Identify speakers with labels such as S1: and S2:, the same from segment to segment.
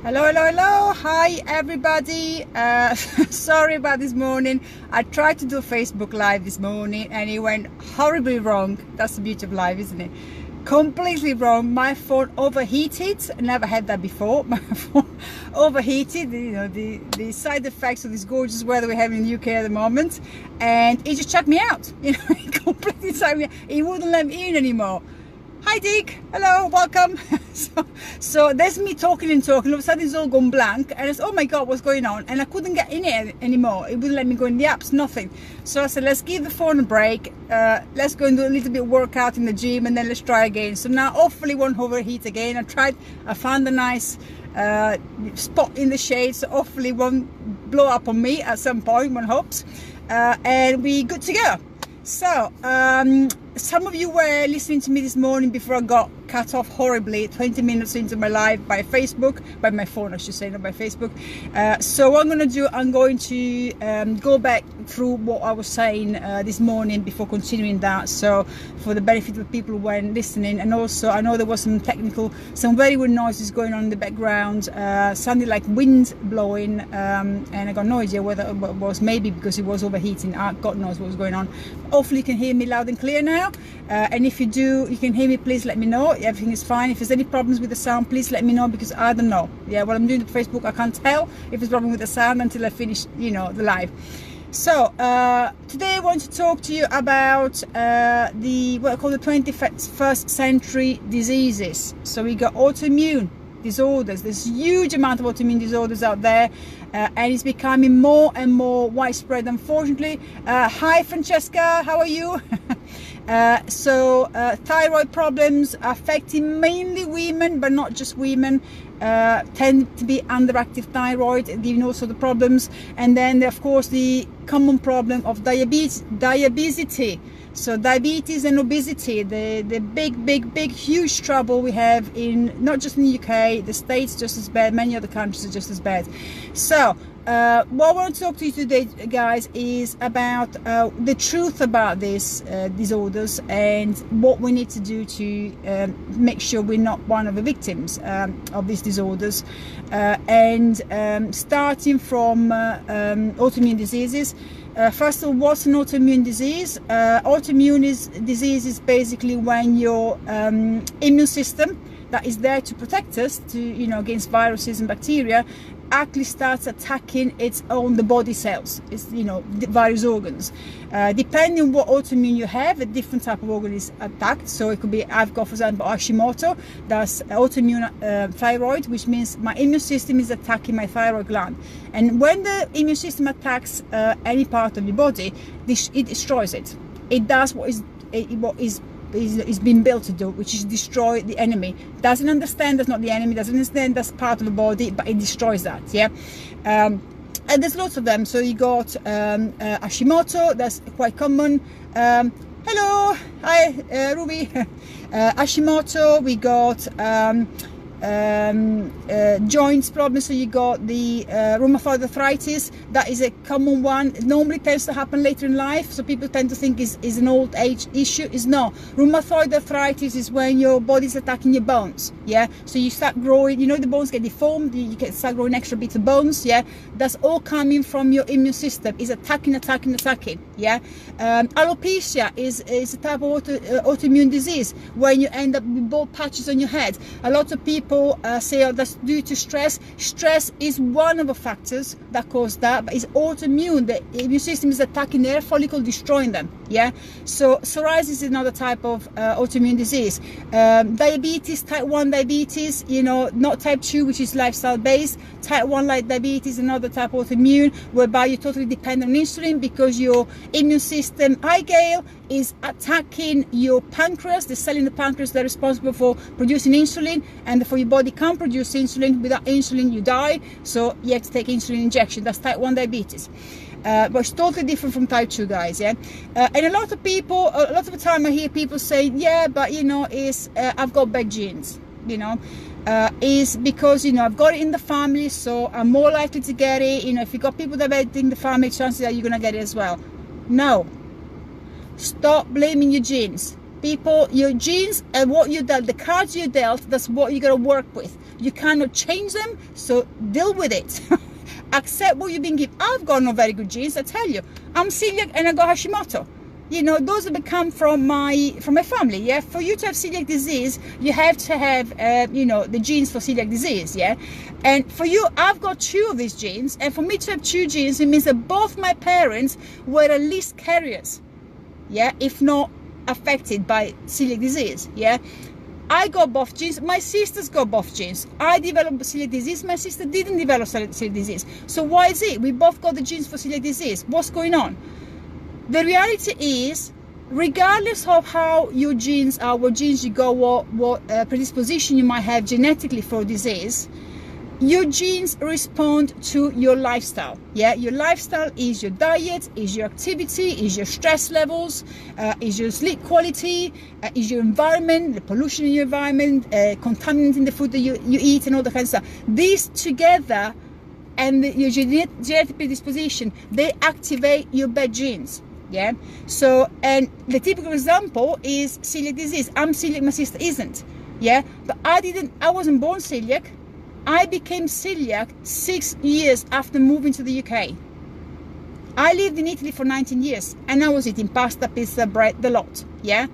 S1: Hello, hello, hello. Hi, everybody. Sorry about this morning. I tried to do a Facebook Live this morning and it went horribly wrong. That's the beauty of live, isn't it? Completely wrong. My phone overheated. I never had that before. My phone overheated. You know, the side effects of this gorgeous weather we have in the UK at the moment. And it just shut me out. You know, it completely shut me out. It wouldn't let me in anymore. Hi Dick, hello, welcome. so there's me talking and talking, all of a sudden it's all gone blank and it's, oh my god, what's going on? And I couldn't get in it anymore. It wouldn't let me go in the apps, nothing. So I said, let's give the phone a break, let's go and do a little bit of workout in the gym and then let's try again. So now hopefully it won't overheat again. I found a nice spot in the shade, so hopefully it won't blow up on me at some point, one hopes. And we're good to go. So some of you were listening to me this morning before I got cut off horribly 20 minutes into my live by Facebook, by my phone I should say, not by Facebook. So what I'm going to do, I'm going to go back through what I was saying this morning before continuing that, so for the benefit of people who weren't listening. And also I know there was some very weird noises going on in the background, sounded like wind blowing, and I got no idea whether it was, maybe because it was overheating. God knows what was going on. Hopefully you can hear me loud and clear now, and if you do, you can hear me, please let me know. Everything is fine. If there's any problems with the sound, please let me know, because I don't know. Yeah, what I'm doing to Facebook, I can't tell if there's a problem with the sound until I finish, you know, the live. So today I want to talk to you about what I call the 21st century diseases. So we got autoimmune disorders. There's a huge amount of autoimmune disorders out there, and it's becoming more and more widespread, unfortunately. Hi Francesca, how are you? Thyroid problems affecting mainly women, but not just women, tend to be underactive thyroid, giving also the problems. And then of course the common problem of diabesity. So diabetes and obesity, the big huge trouble we have in, not just in the UK, the States just as bad, many other countries are just as bad. So what I want to talk to you today, guys, is about the truth about these disorders and what we need to do to make sure we're not one of the victims of these disorders. Starting from autoimmune diseases. First of all, what's an autoimmune disease? Autoimmune disease is basically when your immune system that is there to protect us, to, you know, against viruses and bacteria, actually starts attacking the body cells, you know, the various organs. Depending on what autoimmune you have, a different type of organ is attacked. So it could be, I've got, for example, Hashimoto, that's autoimmune thyroid, which means my immune system is attacking my thyroid gland. And when the immune system attacks any part of your body, it destroys it. It does what is being built to do, which is destroy the enemy. Doesn't understand that's not the enemy, doesn't understand that's part of the body, but it destroys that. Yeah. And there's lots of them. So you got Hashimoto, that's quite common. Hello, hi Ruby. Hashimoto, we got joints problems. So you got the rheumatoid arthritis. That is a common one. It normally tends to happen later in life, so people tend to think is an old age issue. Is not. Rheumatoid arthritis is when your body's attacking your bones. Yeah, so you start growing, you know, the bones get deformed, you can start growing extra bits of bones. Yeah, that's all coming from your immune system. Is attacking. Yeah. Alopecia is a type of autoimmune disease when you end up with bald patches on your head. A lot of people say, oh, that's due to stress. Stress is one of the factors that cause that, but it's autoimmune. The immune system is attacking the hair follicle, destroying them. Yeah. So psoriasis is another type of autoimmune disease. Diabetes, type 1 diabetes, you know, not type 2, which is lifestyle based. Type 1 like diabetes, another type of autoimmune, whereby you're totally dependent on insulin because your immune system, hi Gail, is attacking your pancreas, the cell in the pancreas that are responsible for producing insulin, and therefore your body can't produce insulin. Without insulin you die, so you have to take insulin injection. That's type 1 diabetes. But it's totally different from type 2, guys. Yeah. And a lot of the time I hear people say, yeah, but you know, I've got bad genes, you know. Is because, you know, I've got it in the family, so I'm more likely to get it. You know, if you've got people that have it in the family, chances are you're gonna get it as well. No, stop blaming your genes. people, your genes and what you dealt, the cards you dealt, that's what you got to work with. You cannot change them, so deal with it. Accept what you've been given. I've got no very good genes, I tell you. I'm celiac and I got Hashimoto. You know, those have come from my family. Yeah, for you to have celiac disease, you have to have you know, the genes for celiac disease. Yeah, and for you, I've got 2 of these genes, and for me to have 2 genes, it means that both my parents were at least carriers. Yeah, if not affected by celiac disease. Yeah, I got both genes. My sisters got both genes. I developed celiac disease. My sister didn't develop celiac disease. So why is it? We both got the genes for celiac disease. What's going on? The reality is, regardless of how your genes are, what genes you got, what predisposition you might have genetically for disease, your genes respond to your lifestyle. Yeah, your lifestyle is your diet, is your activity, is your stress levels, is your sleep quality, is your environment, the pollution in your environment, contaminant in the food that you eat, and all that kind of stuff. These together and your genetic predisposition, they activate your bad genes. Yeah, so, and the typical example is celiac disease. I'm celiac, my sister isn't. Yeah, but I wasn't born celiac. I became celiac 6 years after moving to the UK. I lived in Italy for 19 years and I was eating pasta, pizza, bread, the lot. Yeah,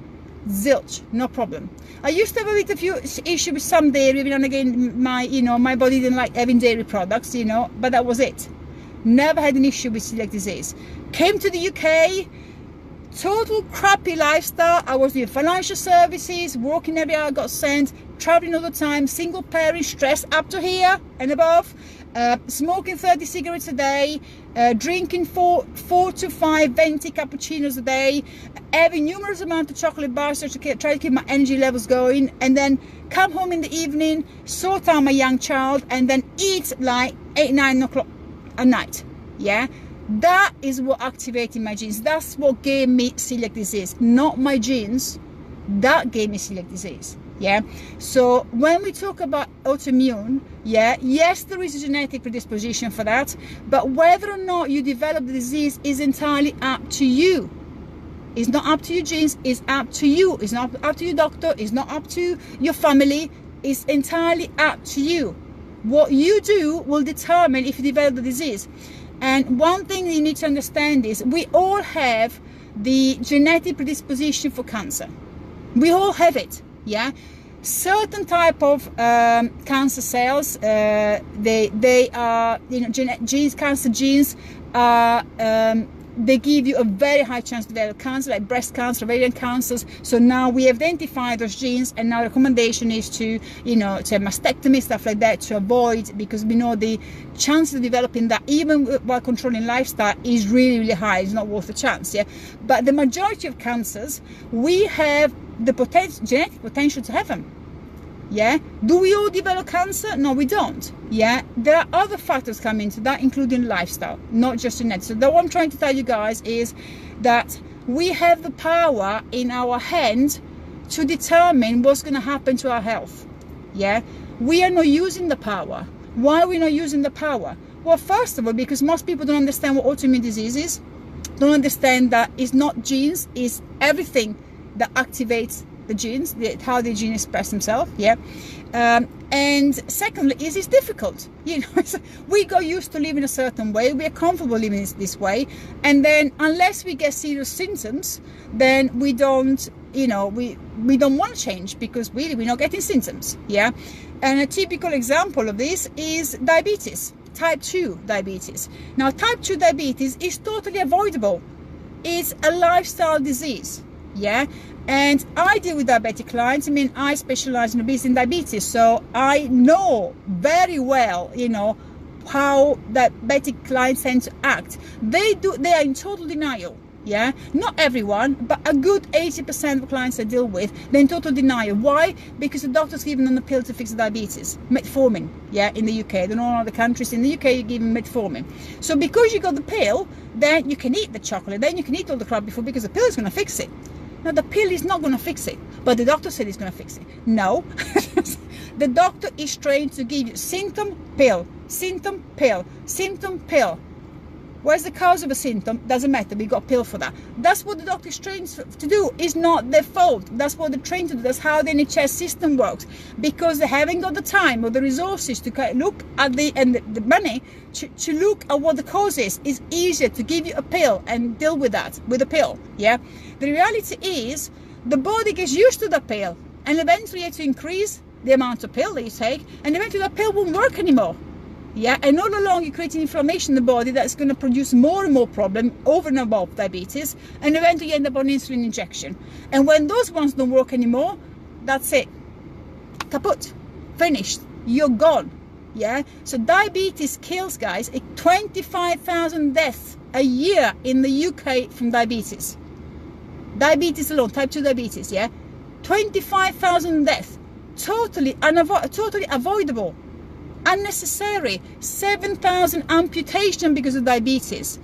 S1: zilch, no problem. I used to have a few issues with some dairy, every now and again. My body didn't like having dairy products, you know, but that was it. Never had an issue with celiac disease. Came to the UK, total crappy lifestyle. I was doing financial services, working everywhere I got sent, traveling all the time, single parent, stress up to here and above, smoking 30 cigarettes a day, drinking 4 to 5 venti cappuccinos a day, having numerous amounts of chocolate bars to try to keep my energy levels going, and then come home in the evening, sort out my young child, and then eat like 8, 9 o'clock at night. Yeah, that is what activated my genes. That's what gave me celiac disease, not my genes. That gave me celiac disease. Yeah, so when we talk about autoimmune, yeah, yes, there is a genetic predisposition for that, but whether or not you develop the disease is entirely up to you. It's not up to your genes, it's up to you. It's not up to your doctor, it's not up to your family, it's entirely up to you. What you do will determine if you develop the disease. And one thing you need to understand is we all have the genetic predisposition for cancer. We all have it. Yeah, certain type of cancer cells, they are, you know, genes, cancer genes are, they give you a very high chance to develop cancer, like breast cancer, ovarian cancers. So now we identify those genes, and now the recommendation is to, you know, to have mastectomy, stuff like that, to avoid, because we know the chance of developing that, even while controlling lifestyle, is really, really high. It's not worth the chance. Yeah, but the majority of cancers, we have the genetic potential to have them. Yeah, do we all develop cancer? No, we don't. Yeah, there are other factors coming into that, including lifestyle, not just genetics. So what I'm trying to tell you guys is that we have the power in our hand to determine what's going to happen to our health. Yeah, we are not using the power. Why are we not using the power? Well, first of all, because most people don't understand what autoimmune disease is, don't understand that it's not genes, it's everything that activates the genes, how the genes express themselves. Yeah, and secondly, it's difficult. You know, we got used to living a certain way. We are comfortable living this way, and then unless we get serious symptoms, then we don't. You know, we don't want to change because really we're not getting symptoms. Yeah, and a typical example of this is diabetes, type 2 diabetes. Now, type 2 diabetes is totally avoidable. It's a lifestyle disease. Yeah, and I deal with diabetic clients. I mean, I specialize in obesity and diabetes, so I know very well, you know, how diabetic clients tend to act. They are in total denial. Yeah, not everyone, but a good 80% of clients I deal with, they're in total denial. Why? Because the doctor's giving them a pill to fix the diabetes, metformin. Yeah, in the UK, there are no other countries. In the UK, you give them metformin. So because you got the pill, then you can eat the chocolate, then you can eat all the crap before, because the pill is going to fix it. Now, the pill is not going to fix it, but the doctor said it's going to fix it. No, the doctor is trained to give you symptom, pill, symptom, pill, symptom, pill. Where's the cause of a symptom? Doesn't matter, we got a pill for that. That's what the doctor is trained to do. It's not their fault. That's what they're trained to do. That's how the NHS system works. Because they haven't got the time or the resources to look at the money to look at what the cause is. It's easier to give you a pill and deal with that with a pill. Yeah. The reality is the body gets used to the pill, and eventually you have to increase the amount of pill that you take, and eventually that pill won't work anymore. Yeah, and all along you're creating inflammation in the body that's going to produce more and more problem over and above diabetes, and eventually you end up on insulin injection. And when those ones don't work anymore, that's it. Kaput. Finished. You're gone. Yeah. So diabetes kills, guys, 25,000 deaths a year in the UK from diabetes. Diabetes alone, type 2 diabetes, yeah. 25,000 deaths. Totally avoidable. Unnecessary. 7,000 amputation because of diabetes.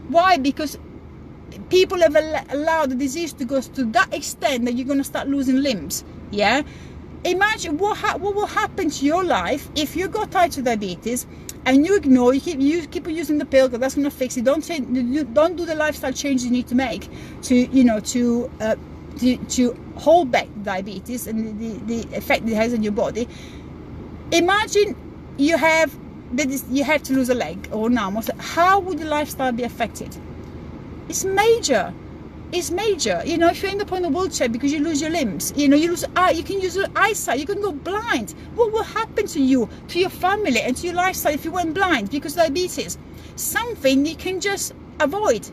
S1: Why? Because people have allowed the disease to go to that extent that you're going to start losing limbs. Yeah. Imagine what will happen to your life if you got type 2 diabetes and you ignore, you keep using the pill, because that's going to fix it. Don't do the lifestyle changes you need to make to hold back diabetes and the effect it has on your body. Imagine you have to lose a leg or an arm. How would your lifestyle be affected? It's major. It's major. You know, if you end up on a wheelchair because you lose your limbs, you know, you lose eye, you can use your eyesight, you can go blind. What will happen to you, to your family, and to your lifestyle if you went blind because of diabetes? Something you can just avoid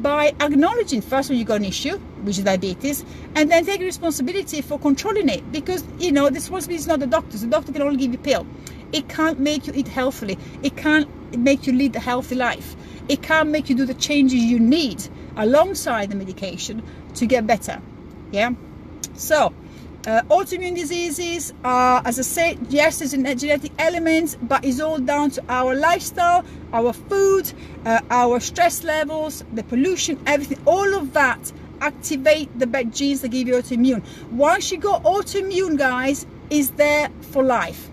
S1: by acknowledging first when you got an issue, which is diabetes, and then take responsibility for controlling it. Because, you know, the responsibility is not the doctor's. The doctor can only give you a pill. It can't make you eat healthily. It can't make you lead a healthy life. It can't make you do the changes you need alongside the medication to get better. Yeah. So autoimmune diseases are, as I said, yes, there's a genetic element, but it's all down to our lifestyle, our food, our stress levels, the pollution, everything. All of that activate the bad genes that give you autoimmune. Once you go autoimmune, guys, is there for life.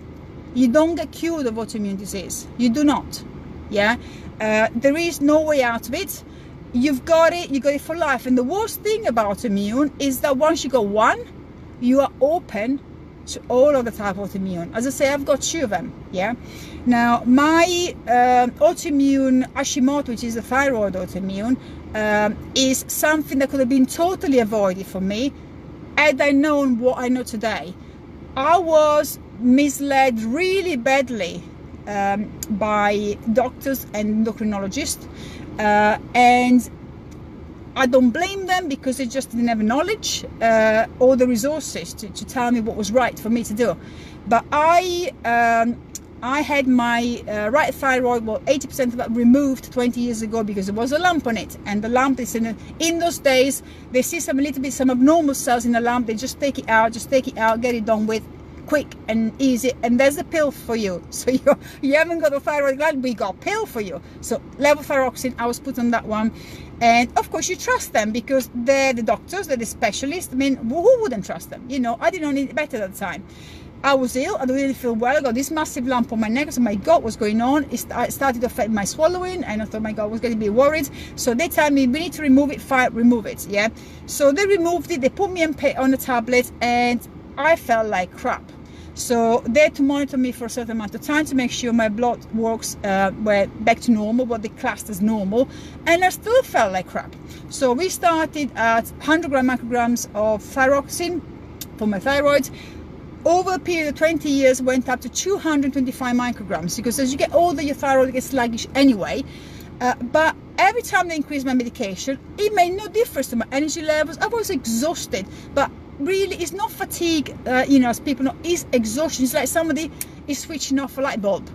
S1: You don't get cured of autoimmune disease. You do not. Yeah. There is no way out of it. You've got it. You got it for life. And the worst thing about autoimmune is that once you got one, you are open to all of the type of autoimmune. As I say, I've got 2 of them. Yeah. Now my autoimmune Hashimoto, which is a thyroid autoimmune, is something that could have been totally avoided for me had I known what I know today. I was misled really badly by doctors and endocrinologists, and I don't blame them, because they just didn't have knowledge or the resources to tell me what was right for me to do. But I had my right thyroid, well, 80% of it removed 20 years ago because there was a lump on it, and the lump is in those days they see some abnormal cells in the lump. They just take it out, get it done with, quick and easy, and there's a pill for you. So you haven't got a thyroid gland, we got a pill for you. So levothyroxine, I was put on that one, and of course you trust them because they're the doctors, they're the specialists. I mean, who wouldn't trust them? You know, I didn't know any better at the time. I was ill, I didn't feel well, I got this massive lump on my neck, so my God, what's going on? It started to affect my swallowing, and I thought, my God, I was going to be worried. So they tell me, we need to remove it, fine, remove it. Yeah. So they removed it, they put me on a tablet, and I felt like crap. So they had to monitor me for a certain amount of time to make sure my blood works were back to normal, what they classed as normal, and I still felt like crap. So we started at 100 micrograms of thyroxine for my thyroid. Over a period of 20 years, went up to 225 micrograms, because as you get older, your thyroid gets sluggish anyway. But every time they increased my medication, it made no difference to my energy levels. I was exhausted, but really it's not fatigue, you know, as people know, it's exhaustion. It's like somebody is switching off a light bulb,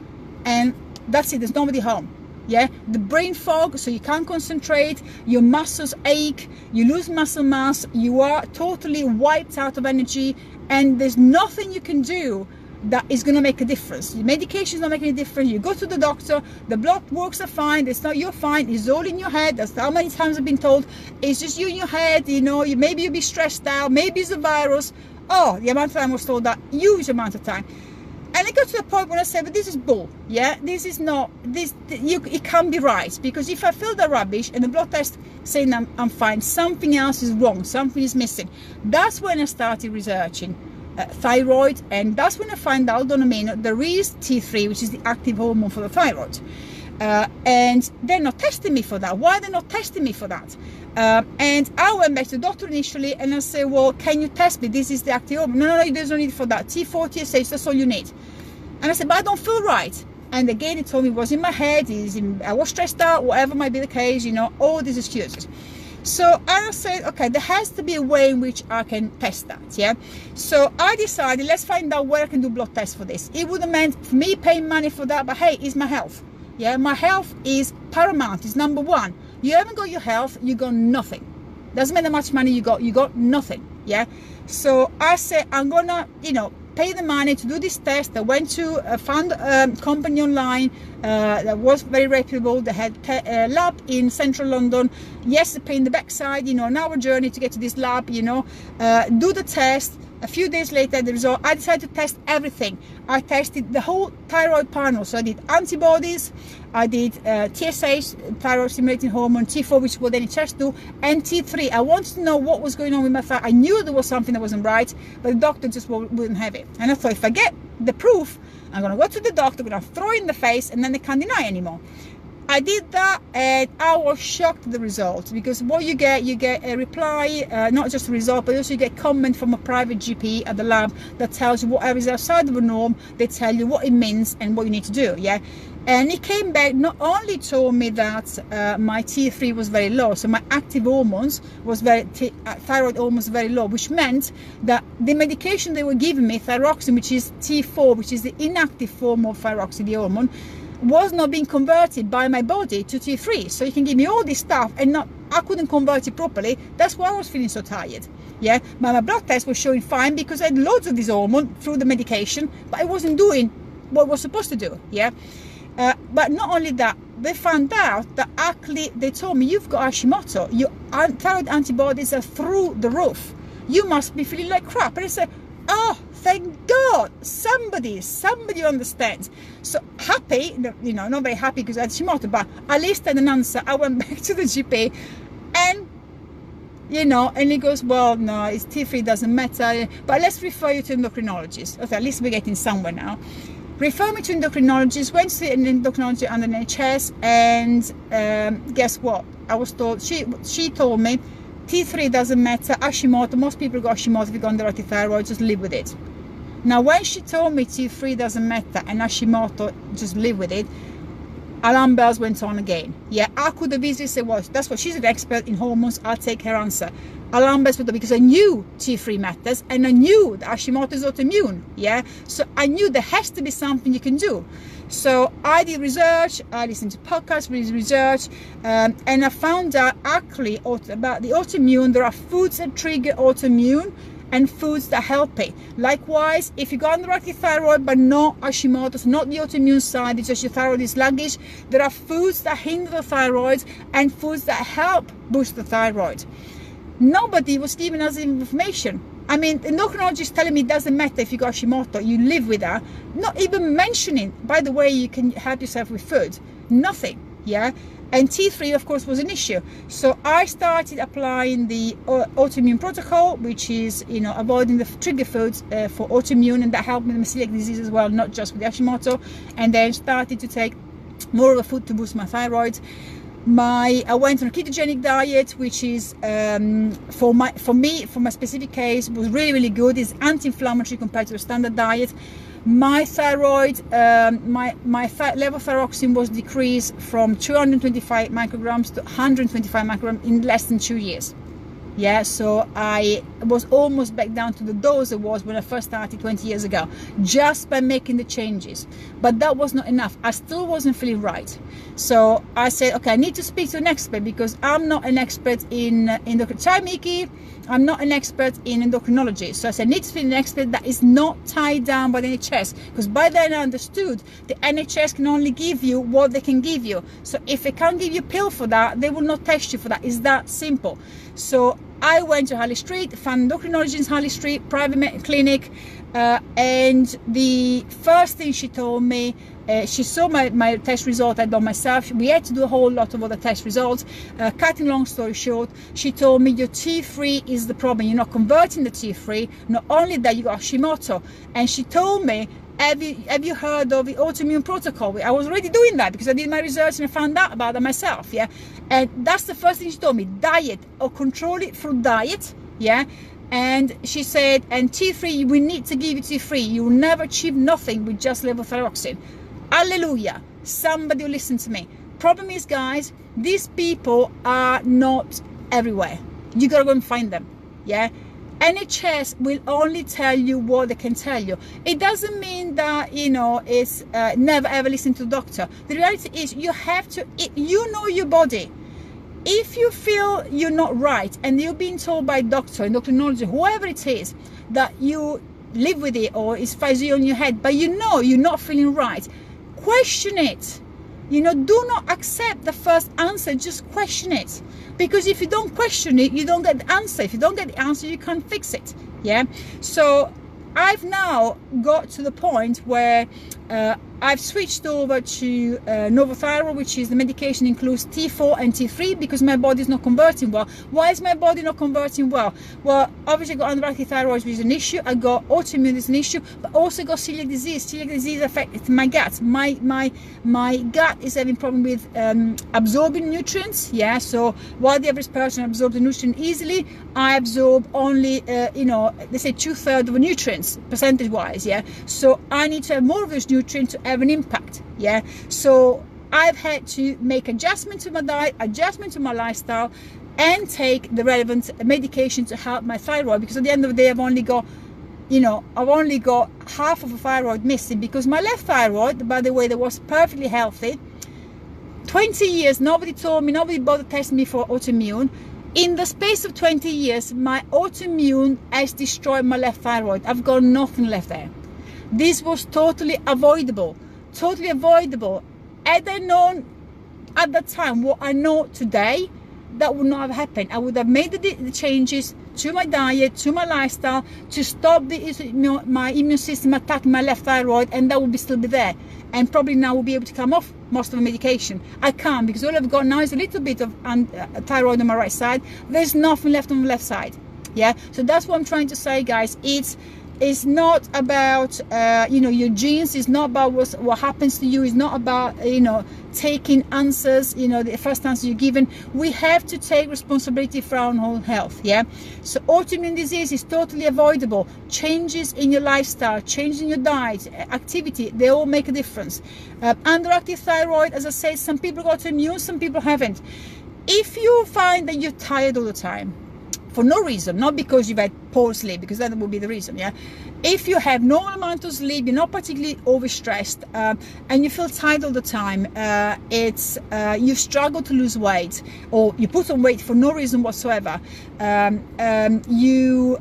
S1: and that's it, there's nobody home. Yeah, the brain fog, so you can't concentrate, your muscles ache, you lose muscle mass, you are totally wiped out of energy, and there's nothing you can do that is going to make a difference. Your medication is not making a difference. You go to the doctor, the blood works are fine, it's not, you're fine, it's all in your head. That's how many times I've been told, it's just you in your head, you know, maybe you'll be stressed out, maybe it's a virus. Oh, the amount of time I was told that, huge amount of time. And it got to the point when I said, but this is bull, yeah? This is not, it can't be right. Because if I feel the rubbish and the blood test saying I'm fine, something else is wrong, something is missing. That's when I started researching thyroid, and that's when I find out on a minute there is T3, which is the active hormone for the thyroid. And they're not testing me for that. Why are they not testing me for that? And I went back to the doctor initially and I said, well, can you test me? This is the active hormone. No, there's no need for that. T4, TSH, that's all you need. And I said, but I don't feel right. And again, he told me it was in my head, I was stressed out, whatever might be the case, you know, all these excuses. So I said, okay, there has to be a way in which I can test that, yeah? So I decided, let's find out where I can do blood tests for this. It would have meant for me paying money for that, but hey, it's my health. Yeah, my health is paramount, it's number one. You haven't got your health, you got nothing. Doesn't matter how much money you got nothing, yeah? So I said, I'm gonna, you know, pay the money to do this test. I went to, found a company online that was very reputable. They had a lab in central London. Yes, a pain in the backside, you know, an hour journey to get to this lab, you know, do the test. A few days later, the result, I decided to test everything. I tested the whole thyroid panel. So I did antibodies, I did TSH, thyroid stimulating hormone, T4, which will then NHS do, and T3. I wanted to know what was going on with my thyroid. I knew there was something that wasn't right, but the doctor just wouldn't have it. And I thought, if I get the proof, I'm going to go to the doctor, I'm going to throw it in the face, and then they can't deny anymore. I did that and I was shocked at the result, because what you get a reply, not just a result, but also you get comment from a private GP at the lab that tells you whatever is outside of the norm. They tell you what it means and what you need to do, yeah? And it came back, not only told me that my T3 was very low, so my active hormones was thyroid hormones very low, which meant that the medication they were giving me, thyroxine, which is T4, which is the inactive form of thyroxine, the hormone, was not being converted by my body to T3. So you can give me all this stuff and I couldn't convert it properly. That's why I was feeling so tired, yeah? But my blood test was showing fine because I had loads of this hormone through the medication, but I wasn't doing what I was supposed to do, yeah? But not only that, they found out that actually, they told me, you've got Hashimoto, your thyroid antibodies are through the roof, you must be feeling like crap. And I said, oh, thank God, somebody understands. So happy, you know, not very happy because I had Hashimoto, but at least I had an answer. I went back to the GP and, you know, and he goes, well, no, it's T3, doesn't matter, but let's refer you to endocrinologist. Okay, at least we're getting somewhere now. Refer me to endocrinologist, went to an endocrinologist under NHS, and guess what? I was told, she told me, T3 doesn't matter, Hashimoto, most people got Hashimoto if you got underactive thyroid, just live with it. Now, when she told me T3 doesn't matter and Hashimoto, just live with it, alarm bells went on again. Yeah, I could have easily said, well, that's what, she's an expert in hormones, I'll take her answer. Alarm bells went on because I knew T3 matters and I knew that Hashimoto is autoimmune, yeah? So I knew there has to be something you can do. So I did research, I listened to podcasts, research, and I found out actually about the autoimmune. There are foods that trigger autoimmune and foods that help it. Likewise, if you got underactive thyroid but not Hashimoto's, not the autoimmune side, it's just your thyroid is sluggish, there are foods that hinder the thyroid and foods that help boost the thyroid. Nobody was giving us information. I mean, the endocrinologist telling me it doesn't matter if you got Hashimoto, you live with that. Not even mentioning, by the way, you can help yourself with food. Nothing, yeah? And T3, of course, was an issue. So I started applying the autoimmune protocol, which is, you know, avoiding the trigger foods for autoimmune, and that helped with the celiac disease as well, not just with the Hashimoto. And then started to take more of a food to boost my thyroid. I went on a ketogenic diet, which is for my specific case was really good. It's anti-inflammatory compared to a standard diet. My thyroid, my level of thyroxine was decreased from 225 micrograms to 125 micrograms in less than 2 years. Yeah, so I was almost back down to the dose it was when I first started 20 years ago, just by making the changes. But that was not enough. I still wasn't feeling right. So I said, okay, I need to speak to an expert, because I'm not an expert in endocrinology. I'm not an expert in endocrinology. So I said, I need to be an expert that is not tied down by the NHS, because by then I understood the NHS can only give you what they can give you. So if they can't give you a pill for that, they will not test you for that. It's that simple. So I went to Harley Street, found endocrinologist in Harley Street, private clinic, and the first thing she told me, she saw my test result I'd done myself. We had to do a whole lot of other test results. Cutting long story short, she told me your T3 is the problem. You're not converting the T3. Not only that, you got Hashimoto. And she told me, have you heard of the autoimmune protocol? I was already doing that because I did my research and I found out about that myself. Yeah, and that's the first thing she told me: diet, or control it through diet. Yeah. And she said, and T3, we need to give you T3. You will never achieve nothing with just levothyroxine. Hallelujah. Somebody will listen to me. Problem is, guys, these people are not everywhere. You gotta go and find them. Yeah. NHS will only tell you what they can tell you. It doesn't mean that, you know, it's never ever listen to the doctor. The reality is you have to, you know your body. If you feel you're not right and you're being told by doctor, endocrinologist, whoever it is, that you live with it or it's fuzzy on your head, but you know you're not feeling right, question it. You know, do not accept the first answer, just question it. Because if you don't question it, you don't get the answer. If you don't get the answer, you can't fix it. Yeah. So I've now got to the point where I've switched over to Novothyroid, which is the medication includes T4 and T3 because my body is not converting well. Why is my body not converting well? Well, obviously I got underactive thyroid, which is an issue. I got autoimmune is an issue, but also got celiac disease. Celiac disease affects my gut. My gut is having problem with absorbing nutrients. Yeah, so while the average person absorbs the nutrient easily, I absorb only you know, they say 2/3 of the nutrients percentage wise. Yeah, so I need to have more of those nutrients to have an impact. Yeah, so I've had to make adjustment to my diet, adjustment to my lifestyle, and take the relevant medication to help my thyroid, because at the end of the day I've only got, you know, I've only got half of a thyroid missing, because my left thyroid, by the way, that was perfectly healthy 20 years, nobody told me, nobody bothered testing me for autoimmune. In the space of 20 years, my autoimmune has destroyed my left thyroid. I've got nothing left there. This was totally avoidable, totally avoidable. Had I known at that time what I know today, that would not have happened. I would have made the changes to my diet, to my lifestyle, to stop my immune system attacking my left thyroid, and that would still be there. And probably now will be able to come off most of the medication. I can't, because all I've got now is a little bit of thyroid on my right side. There's nothing left on the left side. Yeah, so that's what I'm trying to say, guys. It's not about you know, your genes. It's not about what happens to you. It's not about, you know, taking answers, you know, the first answer you're given. We have to take responsibility for our own health. Yeah, so autoimmune disease is totally avoidable. Changes in your lifestyle, changes in your diet, activity, they all make a difference. Underactive thyroid, as I said, some people got autoimmune, some people haven't. If you find that you're tired all the time for no reason, not because you've had poor sleep, because that would be the reason. Yeah, if you have normal amount of sleep, you're not particularly overstressed, and you feel tired all the time, you struggle to lose weight, or you put on weight for no reason whatsoever, you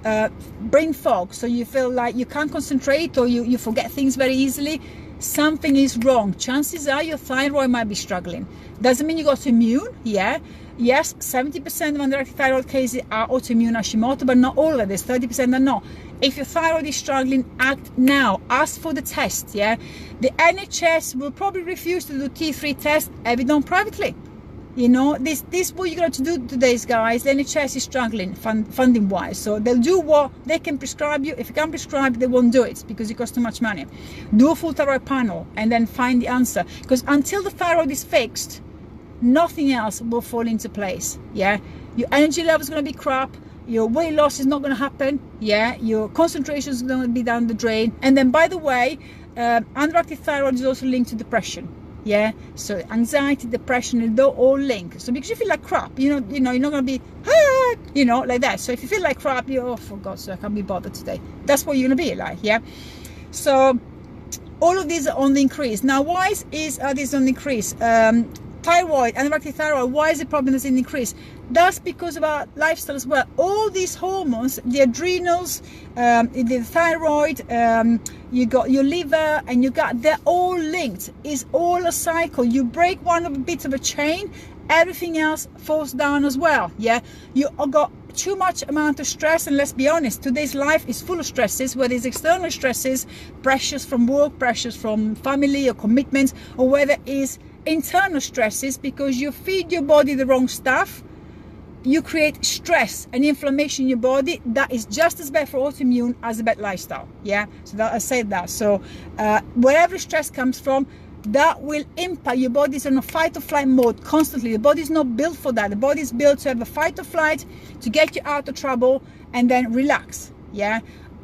S1: brain fog, so you feel like you can't concentrate, or you forget things very easily, something is wrong. Chances are your thyroid might be struggling. Doesn't mean you got immune. Yeah, yes, 70% of underactive thyroid cases are autoimmune Hashimoto, but not all of it. There's 30% that not. If your thyroid is struggling, act now. Ask for the test. Yeah, the NHS will probably refuse to do T3 test. Have it done privately. You know, this what you're going to do today, guys. The NHS is struggling funding wise, so they'll do what they can prescribe you. If you can't prescribe, they won't do it because it costs too much money. Do a full thyroid panel and then find the answer, because until the thyroid is fixed, nothing else will fall into place. Yeah, your energy level is going to be crap, your weight loss is not going to happen. Yeah, your concentration is going to be down the drain. And then, by the way, underactive thyroid is also linked to depression. Yeah, so anxiety, depression, they're all linked. So because you feel like crap, you know, you're not going to be, you know, like that. So if you feel like crap, you're, oh, for God's sake, I can't be bothered today. That's what you're going to be like. Yeah, so all of these are on the increase. Now, why is this on the increase? Thyroid, underactive thyroid, why is the problem that's in increase? That's because of our lifestyle as well. All these hormones, the adrenals, the thyroid, you got your liver and your gut, they're all linked. It's all a cycle. You break one of a bit of a chain, everything else falls down as well. Yeah, you got too much amount of stress. And let's be honest, today's life is full of stresses, whether it's external stresses, pressures from work, pressures from family or commitments, or whether it's internal stresses because you feed your body the wrong stuff. You create stress and inflammation in your body that is just as bad for autoimmune as a bad lifestyle. Yeah, so that I said that. So wherever stress comes from, that will impact your body's in a fight or flight mode constantly. The body's not built for that. The body's built to have a fight or flight, to get you out of trouble and then relax. Yeah,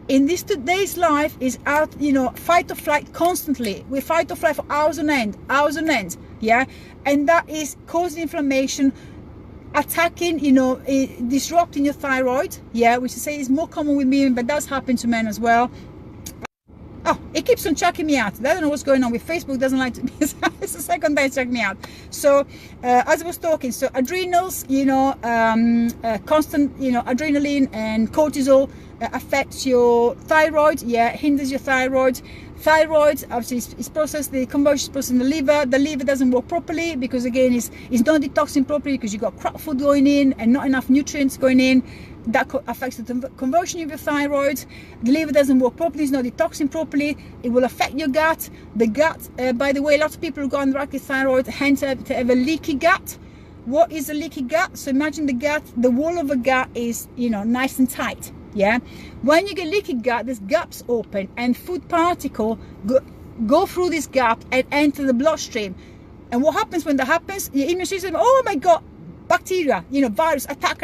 S1: in this today's life is out, you know, fight or flight constantly. We fight or flight for hours on end. Yeah, and that is causing inflammation, attacking, you know, disrupting your thyroid. Yeah, which I say is more common with women, but does happen to men as well. Oh, it keeps on checking me out. I don't know what's going on with Facebook. Doesn't like to be. It's the second day it's checking me out. So as I was talking, so adrenals, you know, constant, you know, adrenaline and cortisol affects your thyroid. Yeah, hinders your thyroid. Thyroid obviously is processed, the conversion is processed in the liver. The liver doesn't work properly because again it's not detoxing properly because you've got crap food going in and not enough nutrients going in. That affects the conversion of your thyroid. The liver doesn't work properly, it's not detoxing properly. It will affect your gut. The gut, by the way, lots of people who got underactive thyroid tend to have a leaky gut. What is a leaky gut? So imagine the gut, the wall of a gut is, you know, nice and tight. Yeah, when you get leaky gut, this gaps open and food particle go through this gap and enter the bloodstream. And what happens when that happens? Your immune system, oh my god, bacteria, you know, virus, attack,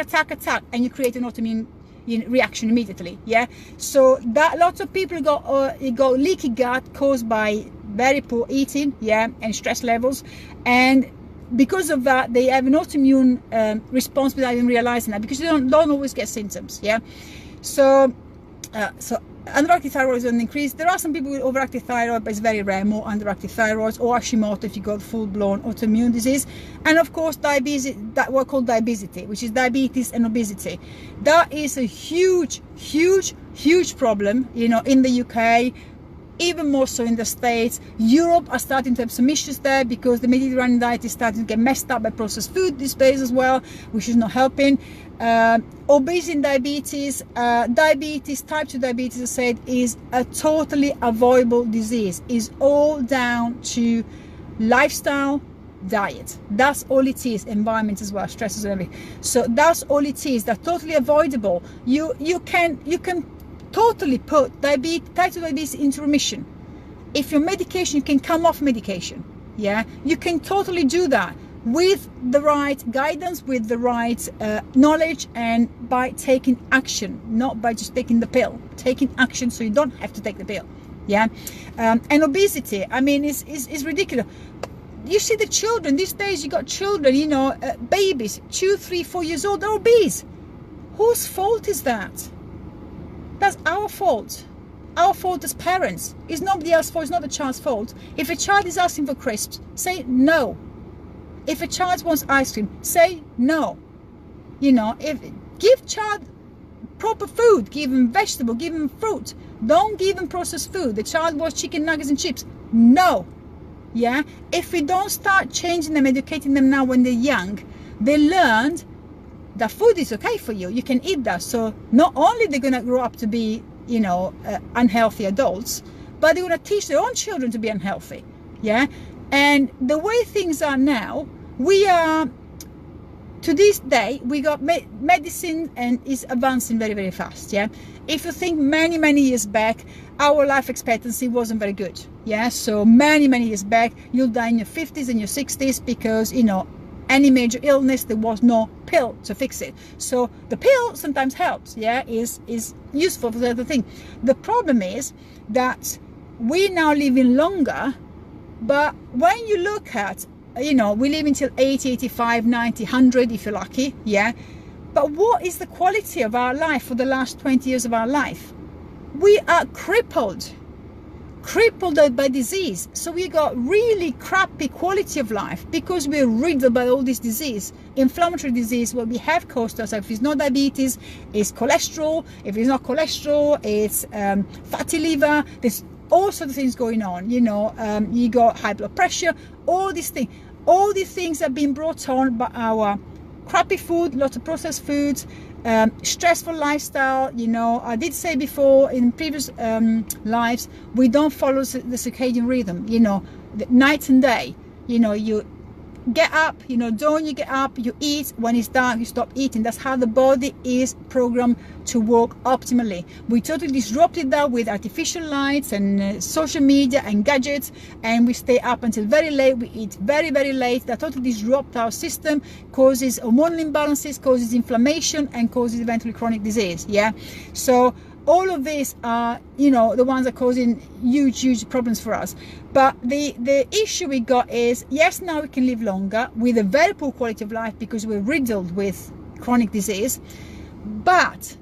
S1: and you create an autoimmune, you know, reaction immediately. Yeah, so that lots of people got leaky gut caused by very poor eating, yeah, and stress levels, and because of that they have an autoimmune response without even realizing that, because you don't always get symptoms. Yeah, so underactive thyroid is on the increase. There are some people with overactive thyroid, but it's very rare, more underactive thyroids, or Hashimoto if you got full-blown autoimmune disease. And of course diabetes, that what called diabesity, which is diabetes and obesity. That is a huge problem, you know, in the UK, even more so in the States. Europe are starting to have some issues there because the Mediterranean diet is starting to get messed up by processed food these days as well, which is not helping. Obesity and diabetes, type 2 diabetes, I said, is a totally avoidable disease. Is all down to lifestyle, diet. That's all it is. Environment as well, stresses and everything. So that's all it is. That's totally avoidable. You can totally put type 2 diabetes into remission. If your medication, you can come off medication. Yeah, you can totally do that with the right guidance, with the right knowledge, and by taking action, not by just taking the pill. Taking action so you don't have to take the pill. Yeah, and obesity, I mean, is ridiculous. You see the children these days. You got children, you know, babies 2, 3, 4 years old, they're obese. Whose fault is that? That's our fault. Our fault as parents. It's nobody else's fault. It's not the child's fault. If a child is asking for crisps, say no. If a child wants ice cream, say no. You know, give child proper food, give him vegetable, give him fruit. Don't give him processed food. The child wants chicken nuggets and chips. No. Yeah. If we don't start changing them, educating them now when they're young, they learned that food is okay for you. You can eat that. So not only they're going to grow up to be, you know, unhealthy adults, but they're going to teach their own children to be unhealthy. Yeah. And the way things are now, we are, to this day, we got medicine and is advancing very, very fast. Yeah. If you think many years back, our life expectancy wasn't very good. Yeah. So many years back, you'll die in your 50s and your 60s because, you know, any major illness, there was no pill to fix it. So the pill sometimes helps, yeah, is useful for the other thing. The problem is that we now living longer, but when you look at, you know, we live until 80, 85, 90, 100 if you're lucky, yeah. But what is the quality of our life for the last 20 years of our life? We are crippled by disease. So we got really crappy quality of life because we're riddled by all this disease, inflammatory disease. What we have caused us, if it's not diabetes, it's cholesterol. If it's not cholesterol, it's fatty liver. There's all sorts of things going on. You know, you got high blood pressure. All these things have been brought on by our crappy food, lots of processed foods, stressful lifestyle. You know, I did say before in previous lives, we don't follow the circadian rhythm, you know, the night and day. You know, you get up, you know, dawn, you get up, you eat, when it's dark you stop eating. That's how the body is programmed to work optimally. We totally disrupted that with artificial lights and social media and gadgets, and we stay up until very late. We eat very, very late. That totally disrupts our system, causes hormonal imbalances, causes inflammation, and causes eventually chronic disease. Yeah, so all of these are, you know, the ones that are causing huge problems for us. But the issue we got is, yes, now we can live longer with a very poor quality of life because we're riddled with chronic disease. But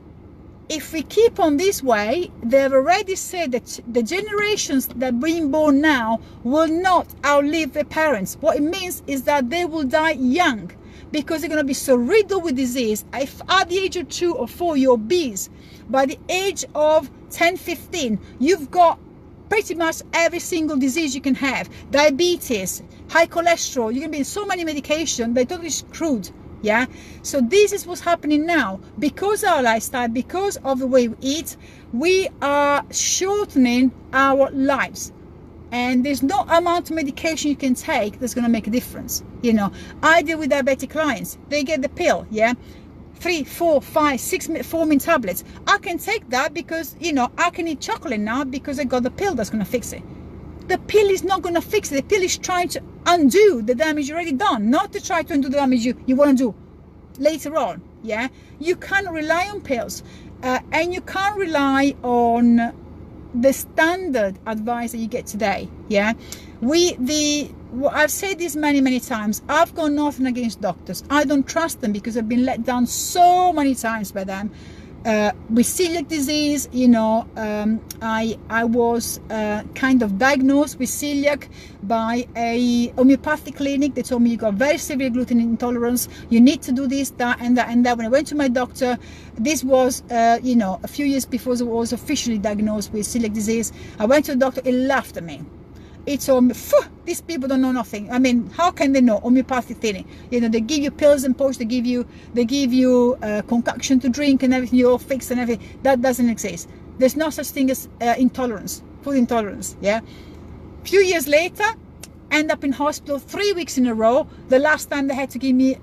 S1: if we keep on this way, they've already said that the generations that are being born now will not outlive their parents. What it means is that they will die young, because they're going to be so riddled with disease. If at the age of 2 or 4 you're obese, by the age of 10, 15, you've got pretty much every single disease you can have. Diabetes, high cholesterol, you're going to be in so many medication, they're totally screwed. Yeah, so this is what's happening now. Because of our lifestyle, because of the way we eat, we are shortening our lives. And there's no amount of medication you can take that's going to make a difference. You know, I deal with diabetic clients. They get the pill, yeah, 3, 4, 5, 6 metformin tablets. I can take that because, you know, I can eat chocolate now because I got the pill that's going to fix it. The pill is not going to fix it. The pill is trying to undo the damage you already done, not to try to undo the damage you want to do later on. Yeah, you can't rely on pills, and you can't rely on the standard advice that you get today. Yeah, I've said this many times. I've got nothing against doctors. I don't trust them because I've been let down so many times by them. With celiac disease, you know, I was kind of diagnosed with celiac by a homeopathic clinic. They told me you got very severe gluten intolerance, you need to do this, that and that and that. When I went to my doctor, this was you know, a few years before I was officially diagnosed with celiac disease, I went to the doctor. He laughed at me. He told me, these people don't know nothing. I mean, how can they know homeopathic thing? You know, they give you pills and potions, they give you concoction to drink and everything, you're all fixed and everything. That doesn't exist. There's no such thing as intolerance, food intolerance. Yeah. Few years later, end up in hospital 3 weeks in a row. The last time they had to give me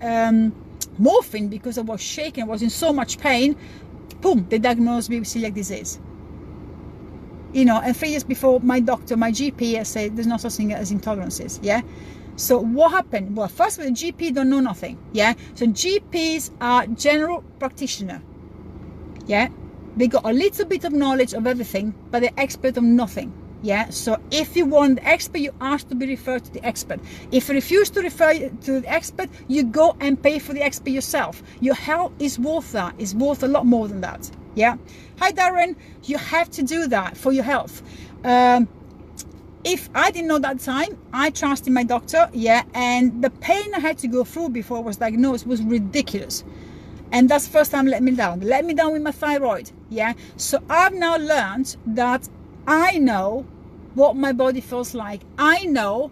S1: morphine because I was shaking, I was in so much pain. Boom, they diagnosed me with celiac disease. You know, and 3 years before, my doctor, my GP, said there's no such thing as intolerances. Yeah. So what happened? Well, first of all, the GP don't know nothing. Yeah. So GPs are general practitioner. Yeah. They got a little bit of knowledge of everything, but they're expert of nothing. Yeah. So if you want the expert, you ask to be referred to the expert. If you refuse to refer to the expert, you go and pay for the expert yourself. Your health is worth that. It's worth a lot more than that. Yeah. Hi Darren, you have to do that for your health. If I didn't know that time, I trusted my doctor. Yeah. And the pain I had to go through before I was diagnosed was ridiculous. And that's the first time let me down. Let me down with my thyroid. Yeah. So I've now learned that I know what my body feels like. I know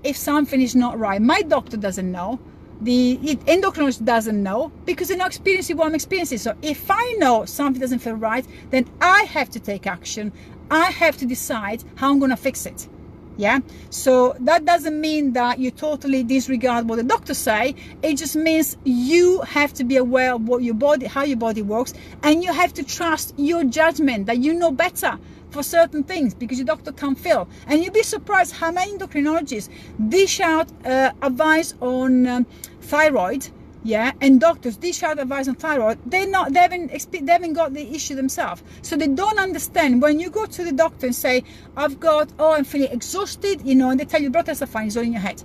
S1: if something is not right. My doctor doesn't know. The endocrinologist doesn't know because they're not experiencing what I'm experiencing. So if I know something doesn't feel right, then I have to take action. I have to decide how I'm going to fix it. Yeah. So that doesn't mean that you totally disregard what the doctors say. It just means you have to be aware of what your body, how your body works, and you have to trust your judgment that you know better for certain things because your doctor can't feel. And you'll be surprised how many endocrinologists dish out advice on thyroid. Yeah, and doctors dish out advice on thyroid. They haven't got the issue themselves, so they don't understand. When you go to the doctor and say, I'm feeling exhausted, you know, and they tell you blood tests are fine, it's all in your head.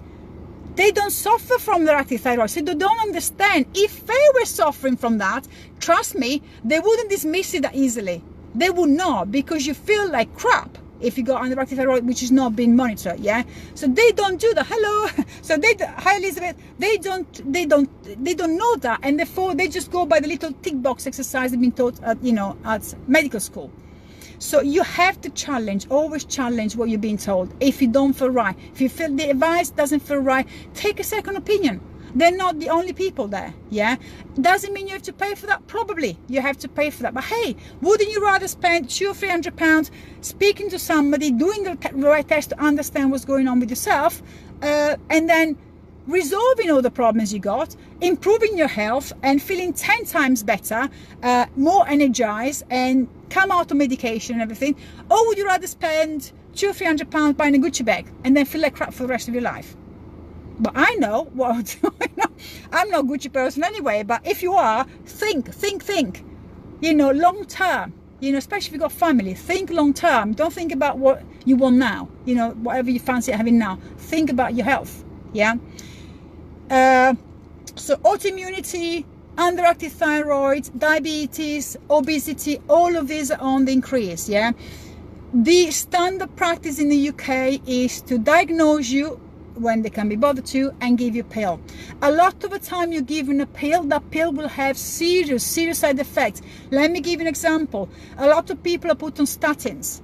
S1: They don't suffer from the active thyroid, so they don't understand. If they were suffering from that, trust me, they wouldn't dismiss it that easily. They would not, because you feel like crap if you got underactive thyroid, which is not being monitored. Yeah, so they don't do that. Hello. So hi Elizabeth, they don't know that, and therefore they just go by the little tick box exercise they've been taught at, you know, at medical school. So you have to always challenge what you're being told. If you don't feel right, if you feel the advice doesn't feel right, take a second opinion. They're not the only people there. Yeah, doesn't mean you have to pay for that. Probably you have to pay for that, but hey, wouldn't you rather spend £200 or £300 speaking to somebody, doing the right test to understand what's going on with yourself, and then resolving all the problems you got, improving your health and feeling 10 times better, more energized, and come out of medication and everything? Or would you rather spend £200 or £300 buying a Gucci bag and then feel like crap for the rest of your life? But I know what I'm not a Gucci person anyway, but if you are, think, you know, long term, you know, especially if you've got family, think long term. Don't think about what you want now, you know, whatever you fancy having now. Think about your health. Yeah. So autoimmunity, underactive thyroid, diabetes, obesity, all of these are on the increase. Yeah. The standard practice in the UK is to diagnose you when they can be bothered to and give you a pill. A lot of the time you're given a pill, that pill will have serious side effects. Let me give you an example. A lot of people are put on statins.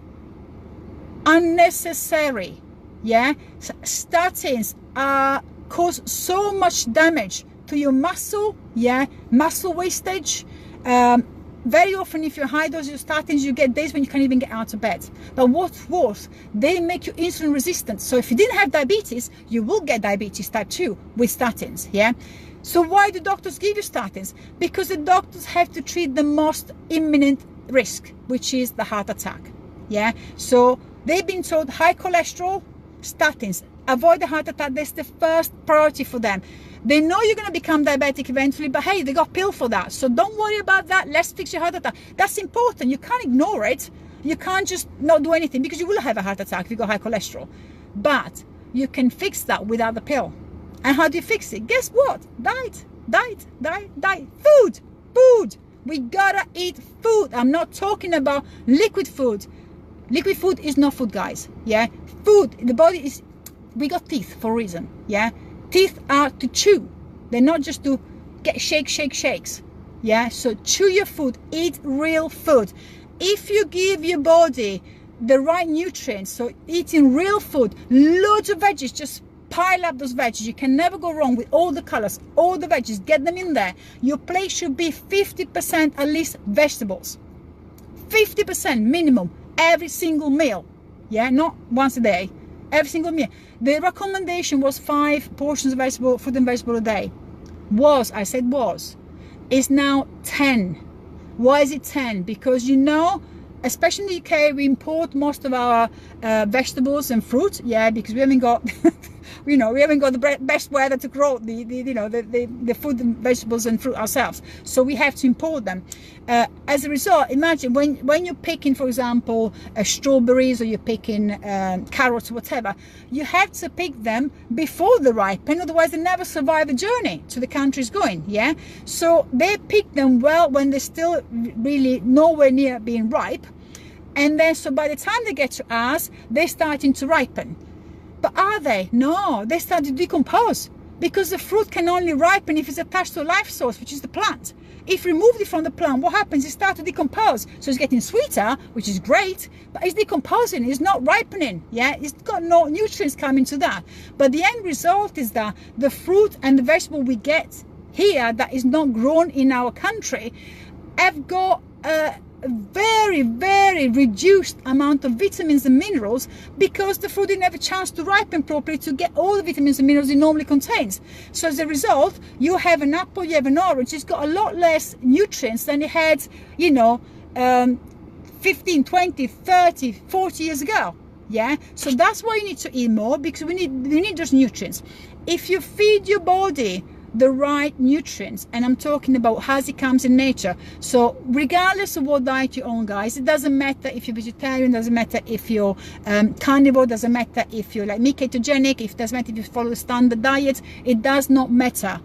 S1: Unnecessary. Yeah. Statins cause so much damage to your muscle. Yeah. Muscle wastage. Very often, if you're high dose of statins, you get days when you can't even get out of bed. But what's worse, they make you insulin resistant. So if you didn't have diabetes, you will get diabetes type 2 with statins. Yeah. So why do doctors give you statins? Because the doctors have to treat the most imminent risk, which is the heart attack. Yeah. So they've been told high cholesterol, statins, avoid the heart attack. That's the first priority for them. They know you're going to become diabetic eventually, but hey, they got a pill for that. So don't worry about that. Let's fix your heart attack. That's important. You can't ignore it. You can't just not do anything, because you will have a heart attack if you got high cholesterol. But you can fix that without the pill. And how do you fix it? Guess what? Diet. Food. We gotta eat food. I'm not talking about liquid food. Liquid food is not food, guys. Yeah. Food, the body is, we got teeth for a reason. Yeah. Teeth are to chew. They're not just to get shakes. Yeah. So chew your food, eat real food. If you give your body the right nutrients, so eating real food, loads of veggies, just pile up those veggies. You can never go wrong with all the colors, all the veggies, get them in there. Your plate should be 50% at least vegetables. 50% minimum every single meal. Yeah, not once a day, every single meal. The recommendation was 5 portions of vegetable, fruit and vegetable a day. I said was. Is now 10. Why is it 10? Because, you know, especially in the UK, we import most of our vegetables and fruit. Yeah, because we haven't got, you know, we haven't got the best weather to grow the food and vegetables and fruit ourselves. So we have to import them. As a result, imagine when you're picking, for example, strawberries, or you're picking carrots or whatever, you have to pick them before they ripen, otherwise they never survive the journey to the countries going. Yeah, so they pick them well when they're still really nowhere near being ripe, and then so by the time they get to us, they're starting to ripen. But are they? No, they start to decompose, because the fruit can only ripen if it's attached to a life source, which is the plant. If removed it from the plant, what happens? It starts to decompose. So it's getting sweeter, which is great, but it's decomposing. It's not ripening. Yeah, it's got no nutrients coming to that. But the end result is that the fruit and the vegetable we get here that is not grown in our country have got a very, very reduced amount of vitamins and minerals, because the fruit didn't have a chance to ripen properly to get all the vitamins and minerals it normally contains. So as a result, you have an apple, you have an orange, it's got a lot less nutrients than it had, you know, 15, 20, 30, 40 years ago. Yeah, so that's why you need to eat more, because we need those nutrients. If you feed your body the right nutrients, and I'm talking about as it comes in nature, so regardless of what diet you're on, guys, it doesn't matter if you're vegetarian, doesn't matter if you're carnivore, doesn't matter if you're like me, ketogenic, it doesn't matter if you follow the standard diet, it does not matter.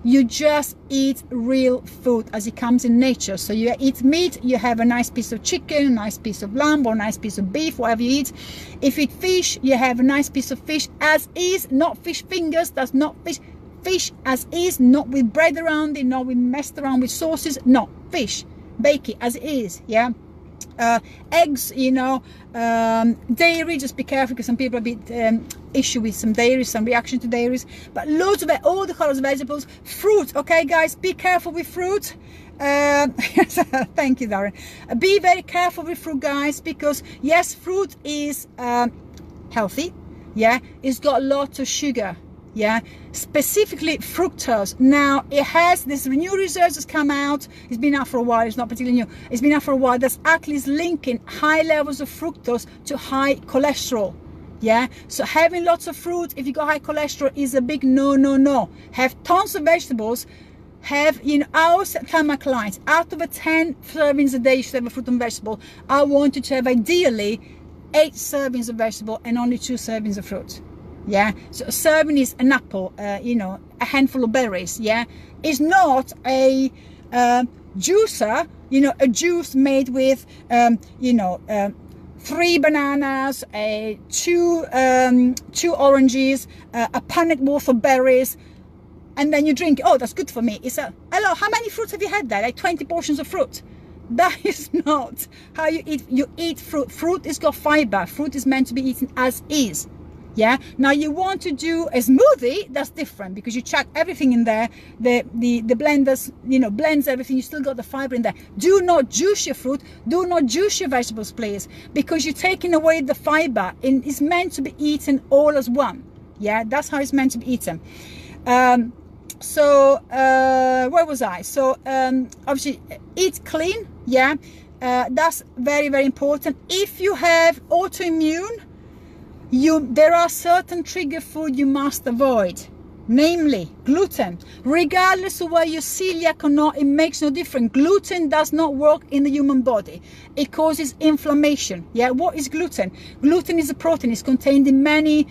S1: You just eat real food as it comes in nature. So you eat meat, you have a nice piece of chicken, a nice piece of lamb, or a nice piece of beef, whatever you eat. If you eat fish, you have a nice piece of fish as is, not fish fingers, that's not fish. Fish as is, not with bread around it, not with messed around with sauces, no, fish, bake it as it is. Yeah, Eggs, you know, dairy, just be careful because some people have a bit issue with some dairy, some reaction to dairies, but loads of it, all the colors of vegetables. Fruit, okay guys, be careful with fruit. Thank you, Darren. Be very careful with fruit, guys, because yes, fruit is healthy, yeah, it's got lots of sugar, yeah, specifically fructose. Now it has this new research has come out, it's been out for a while, it's not particularly new, it's been out for a while, that's actually is linking high levels of fructose to high cholesterol. Yeah, so having lots of fruit if you got high cholesterol is a big no. Have tons of vegetables. Have, you know, I always tell my clients, out of a 10 servings a day you should have a fruit and vegetable. I want you to have ideally 8 servings of vegetable and only 2 servings of fruit. Yeah, so a serving is an apple, you know, a handful of berries. Yeah, it's not a juicer, you know, a juice made with you know, 3 bananas, 2 oranges, a pint worth of berries, and then you drink. Oh, that's good for me. It's a hello. How many fruits have you had there? Like 20 portions of fruit. That is not how you eat. You eat fruit. Fruit is got fiber. Fruit is meant to be eaten as is. Yeah, now you want to do a smoothie, that's different because you chuck everything in there, the blenders, you know, blends everything, you still got the fiber in there. Do not juice your fruit, do not juice your vegetables, please, because you're taking away the fiber, and it's meant to be eaten all as one. Yeah, that's how it's meant to be eaten. So where was I? So obviously eat clean. Yeah, that's very, very important. If you have autoimmune, there are certain trigger food you must avoid, namely gluten. Regardless of whether you're celiac or not, it makes no difference. Gluten does not work in the human body. It causes inflammation. Yeah, what is gluten? Gluten is a protein. It's contained in many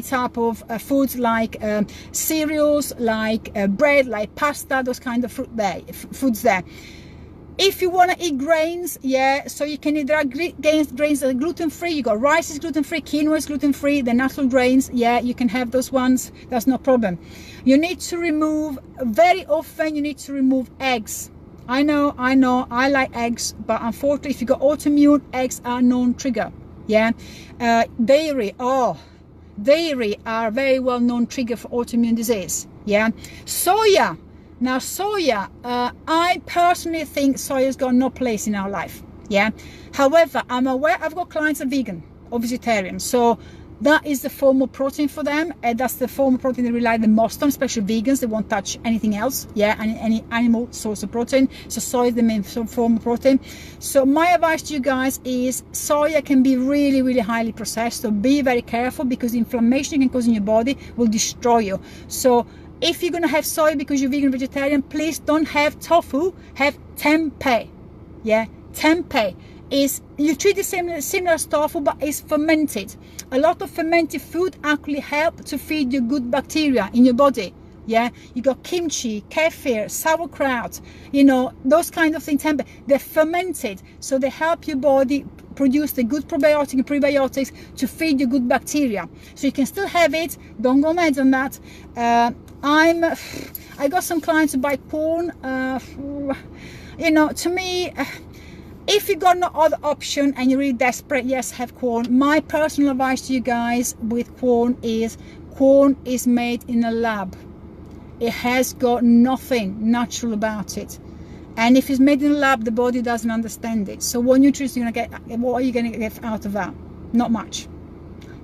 S1: type of foods, like cereals, like bread, like pasta, those kind of foods there. If you want to eat grains, yeah, so you can eat, there are grains that are gluten-free. You got rice is gluten-free, quinoa is gluten-free, the natural grains, yeah, you can have those ones, that's no problem. You need to remove, very often you need to remove eggs. I know, I like eggs, but unfortunately if you got autoimmune, eggs are known trigger, yeah. Dairy are very well known trigger for autoimmune disease, yeah. Soya. Now soya, I personally think soya's got no place in our life, yeah. However, I'm aware, I've got clients that are vegan or vegetarian, so that is the form of protein for them, and that's the form of protein they rely the most on, especially vegans. They won't touch anything else, yeah, any animal source of protein, so soy is the main form of protein. So my advice to you guys is soya can be really, really highly processed, so be very careful because the inflammation it can cause in your body will destroy you. So if you're going to have soy because you're vegan vegetarian, please don't have tofu, have tempeh. Yeah, tempeh is, you treat it similar as tofu, but it's fermented. A lot of fermented food actually help to feed your good bacteria in your body. Yeah, you got kimchi, kefir, sauerkraut, you know, those kind of things. Tempeh, they're fermented, so they help your body produce the good probiotic and prebiotics to feed your good bacteria. So you can still have it, don't go mad on that. I got some clients who buy corn. You know, to me, if you got no other option and you're really desperate, yes, have corn. My personal advice to you guys with corn is made in a lab. It has got nothing natural about it, and if it's made in a lab, the body doesn't understand it. So what nutrients you're gonna get? What are you gonna get out of that? Not much.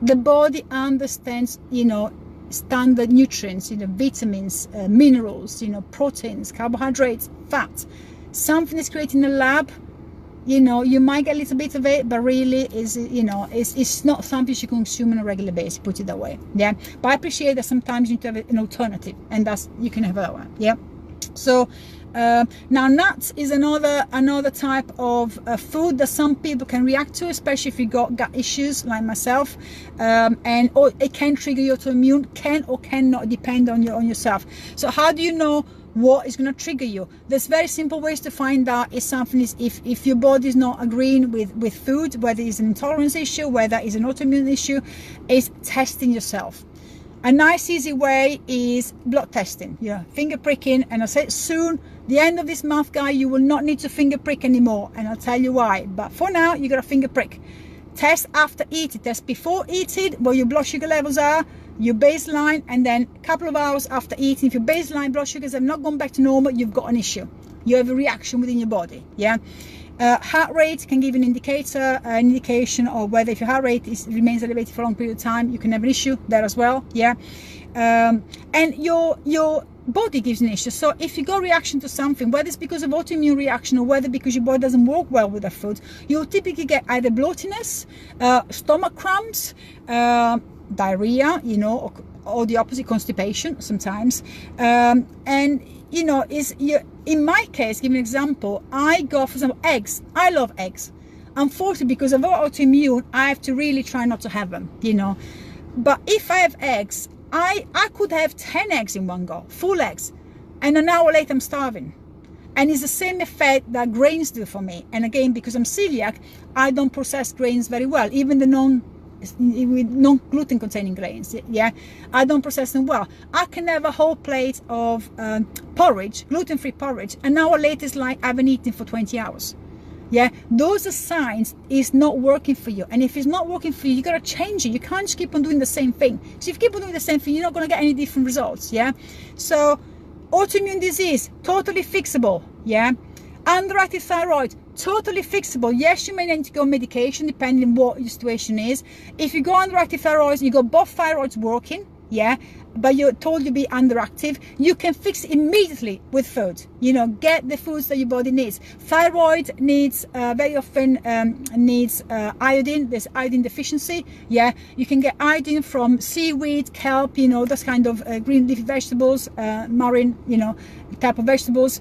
S1: The body understands, you know, standard nutrients, you know, vitamins, minerals, you know, proteins, carbohydrates, fat. Something is created in a lab, you know, you might get a little bit of it, but really is, you know, it's not something you consume on a regular basis, put it that way. Yeah, but I appreciate that sometimes you need to have an alternative, and that's, you can have that one. Yeah. So now nuts is another type of food that some people can react to, especially if you got gut issues like myself, and or it can trigger your autoimmune, can or cannot depend on yourself. So how do you know what is going to trigger you? There's very simple ways to find out if something is, if your body is not agreeing with food, whether it's an intolerance issue, whether it's an autoimmune issue, is testing yourself. A nice easy way is blood testing, finger pricking. And I said soon, the end of this month, guy, you will not need to finger prick anymore, and I'll tell you why. But for now, you got to finger prick. Test after eating, test before eating what your blood sugar levels are, your baseline, and then a couple of hours after eating. If your baseline blood sugars have not gone back to normal, you've got an issue. You have a reaction within your body. Heart rate can give an indicator, an indication of whether, if your heart rate remains elevated for a long period of time, you can have an issue there as well. And your body gives an issue. So if you got reaction to something, whether it's because of autoimmune reaction or whether because your body doesn't work well with the food, you'll typically get either bloatiness, stomach cramps, diarrhea, or the opposite, constipation sometimes. And in my case, give an example, I go, for example, eggs. I love eggs. Unfortunately, because of autoimmune, I have to really try not to have them, But if I have eggs, I could have 10 eggs in one go, full eggs, and an hour later I'm starving. And it's the same effect that grains do for me. And again, because I'm celiac, I don't process grains very well, even the non-gluten containing grains. I don't process them well. I can have a whole plate of porridge, gluten-free porridge, an hour later it's like I haven't eaten for 20 hours. Those are signs it's not working for you. And if it's not working for you, you got to change it. You can't just keep on doing the same thing. So if you keep on doing the same thing, you're not going to get any different results. So autoimmune disease, totally fixable. Underactive thyroid, totally fixable. Yes, you may need to go on medication depending on what your situation is. If you go underactive thyroid, you got both thyroids working, but you're told to be underactive, you can fix it immediately with food. Get the foods that your body needs. Thyroid needs very often needs iodine. There's iodine deficiency. You can get iodine from seaweed, kelp, those kind of green leafy vegetables, marine, type of vegetables.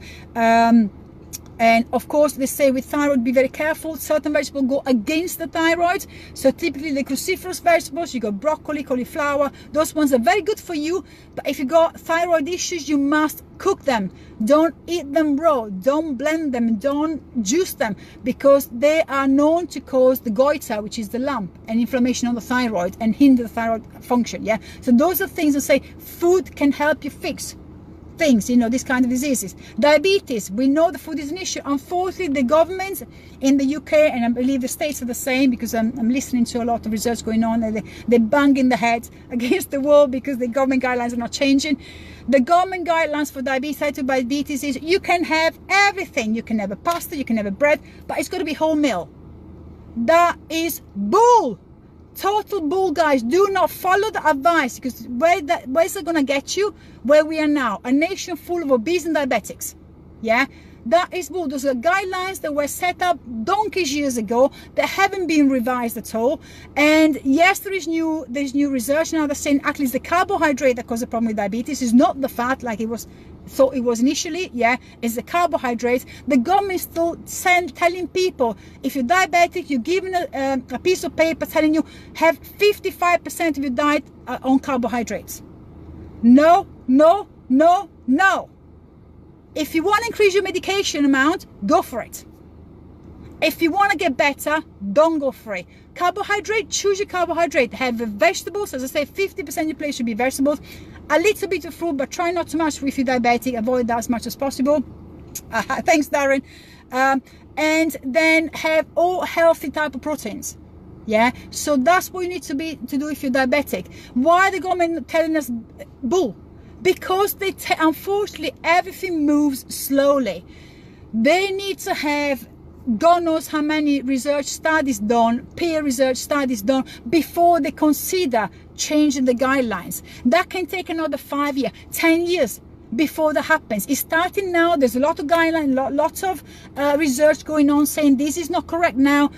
S1: And of course, they say with thyroid, be very careful. Certain vegetables go against the thyroid. So typically the cruciferous vegetables, you got broccoli, cauliflower, those ones are very good for you. But if you got thyroid issues, you must cook them. Don't eat them raw. Don't blend them. Don't juice them, because they are known to cause the goiter, which is the lump, and inflammation on the thyroid and hinder the thyroid function. So those are things that say food can help you fix things, these kind of diseases. Diabetes, we know the food is an issue. Unfortunately, the governments in the UK, and I believe the States are the same, because I'm listening to a lot of research going on, and they're banging the head against the wall because the government guidelines are not changing. The government guidelines for diabetes, type 2 diabetes, is you can have everything. You can have a pasta, you can have a bread, but it's got to be whole meal. That is bull. Total bull, guys. Do not follow the advice, because where's it gonna get you? Where we are now, a nation full of obese and diabetics. That is bull. Those are guidelines that were set up donkeys years ago that haven't been revised at all. And yes, there's new research now that's saying actually it's the carbohydrate that causes the problem with diabetes. It's not the fat like it was thought it was initially. It's the carbohydrates. The government is still telling people, if you're diabetic, you're given a piece of paper telling you have 55% of your diet on carbohydrates. No. If you want to increase your medication amount, go for it. If you want to get better, don't go for it. Carbohydrate, choose your carbohydrate. Have vegetables. As I say, 50% of your plate should be vegetables. A little bit of fruit, but try not too much if you're diabetic. Avoid that as much as possible. Thanks, Darren. And then have all healthy type of proteins. So that's what you need to do if you're diabetic. Why the government telling us bull? Because unfortunately everything moves slowly. They need to have God knows how many research studies done, peer research studies done, before they consider changing the guidelines. That can take another 5 years, 10 years before that happens. It's starting now. There's a lot of guidelines, lots of research going on saying this is not correct now.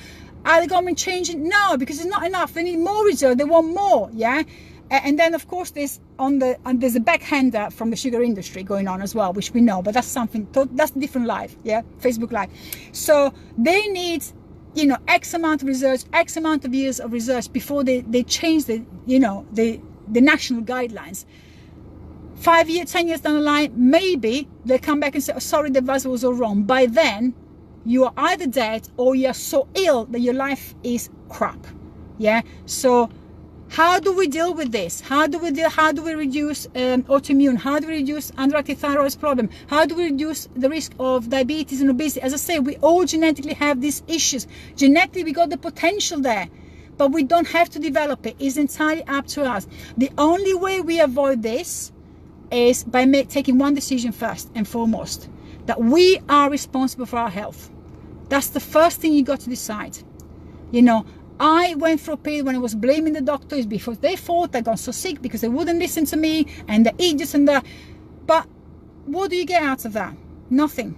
S1: Are the government changing? No, because it's not enough. They need more research. They want more. And then of course there's a backhander from the sugar industry going on as well, which we know, but that's something that's different live. Facebook Live. So they need X amount of research, X amount of years of research before they change the national guidelines. 5 years, 10 years down the line, maybe they'll come back and say, oh, sorry, the advice was all wrong. By then you are either dead or you're so ill that your life is crap. So How do we deal with this? How do we reduce autoimmune? How do we reduce underactive thyroid problem? How do we reduce the risk of diabetes and obesity? As I say, we all genetically have these issues. Genetically, we got the potential there, but we don't have to develop it. It's entirely up to us. The only way we avoid this is by taking one decision first and foremost, that we are responsible for our health. That's the first thing you got to decide. You know, I went through a period when I was blaming the doctors because they thought I got so sick because they wouldn't listen to me and they eat this and that. But what do you get out of that? Nothing.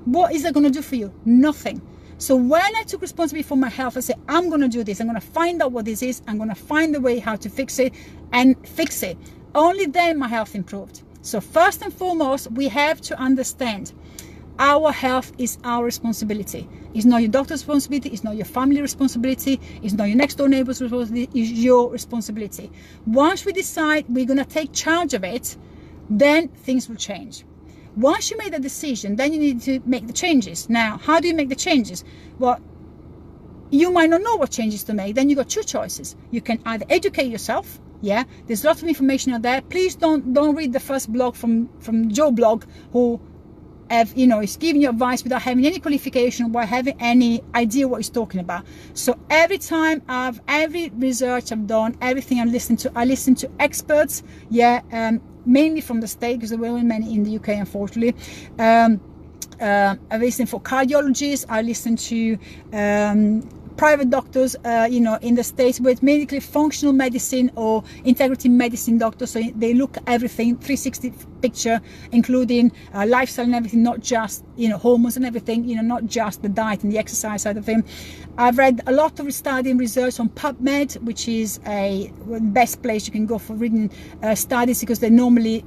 S1: What is that going to do for you? Nothing. So when I took responsibility for my health, I said, I'm going to do this. I'm going to find out what this is. I'm going to find a way how to fix it and fix it. Only then my health improved. So first and foremost, we have to understand our health is our responsibility. It's not your doctor's responsibility. It's not your family responsibility. It's not your next door neighbor's responsibility. It's your responsibility. Once we decide we're going to take charge of it, then things will change. Once you make the decision, then you need to make the changes. Now, how do you make the changes? Well, you might not know what changes to make. Then you got two choices. You can either educate yourself. Yeah, there's lots of information out there. Please don't read the first blog from Joe Blog, who is giving you advice without having any qualification, without having any idea what he's talking about. So every research I've done, everything I listen to experts, mainly from the States, because there weren't many in the UK, unfortunately. I listen for cardiologists, I listen to private doctors, in the States with medically functional medicine or integrative medicine doctors. So they look at everything, 360 picture, including lifestyle and everything, not just, hormones and everything, not just the diet and the exercise side of thing. I've read a lot of study and research on PubMed, which is a best place you can go for reading studies, because they're normally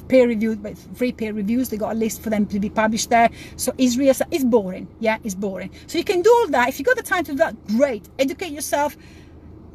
S1: peer reviewed, but free peer reviews. They got a list for them to be published there. So it's boring. Yeah, it's boring. So you can do all that. If you got the time to do that, great. Educate yourself.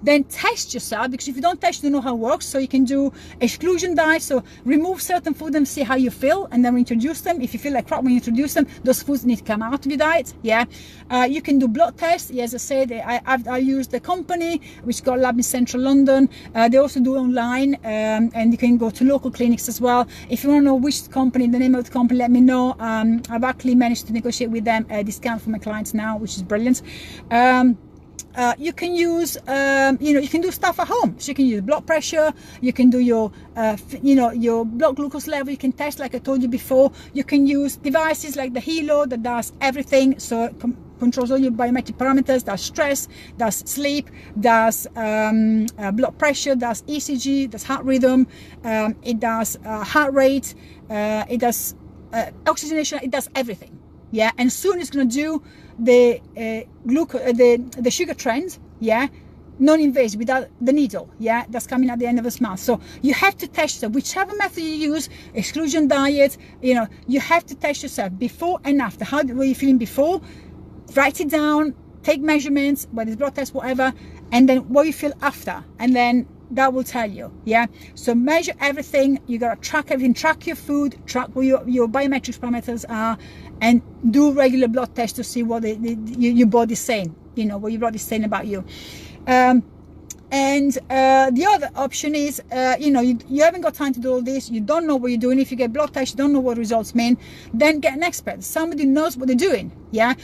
S1: Then test yourself, because if you don't test, you don't know how it works. So you can do exclusion diet, so remove certain food and see how you feel, and then reintroduce them. If you feel like crap when you introduce them, those foods need to come out of your diet. You can do blood tests. As I said, I use the company which got a lab in central London. They also do online, and you can go to local clinics as well. If you want to know which company, the name of the company, let me know. I've actually managed to negotiate with them a discount for my clients now, which is brilliant. You can use, you can do stuff at home. So you can use blood pressure. You can do your, your blood glucose level. You can test, like I told you before. You can use devices like the Hilo that does everything. So it controls all your biometric parameters. Does stress, does sleep, does blood pressure, does ECG, does heart rhythm. It does heart rate. It does oxygenation. It does everything. Yeah, and soon it's going to do the the sugar trend, non-invasive, without the needle, that's coming at the end of this month. So you have to test yourself, whichever method you use, exclusion diet, you have to test yourself before and after. How were you feeling before? Write it down, take measurements, whether it's blood test, whatever, and then what you feel after, and then that will tell you. So measure everything. You got to track everything, track your food, track what your biometric parameters are, and do regular blood tests to see what your body's saying, what your body's saying about you. And the other option is, you haven't got time to do all this, you don't know what you're doing. If you get blood tests, you don't know what results mean, then get an expert, somebody who knows what they're doing.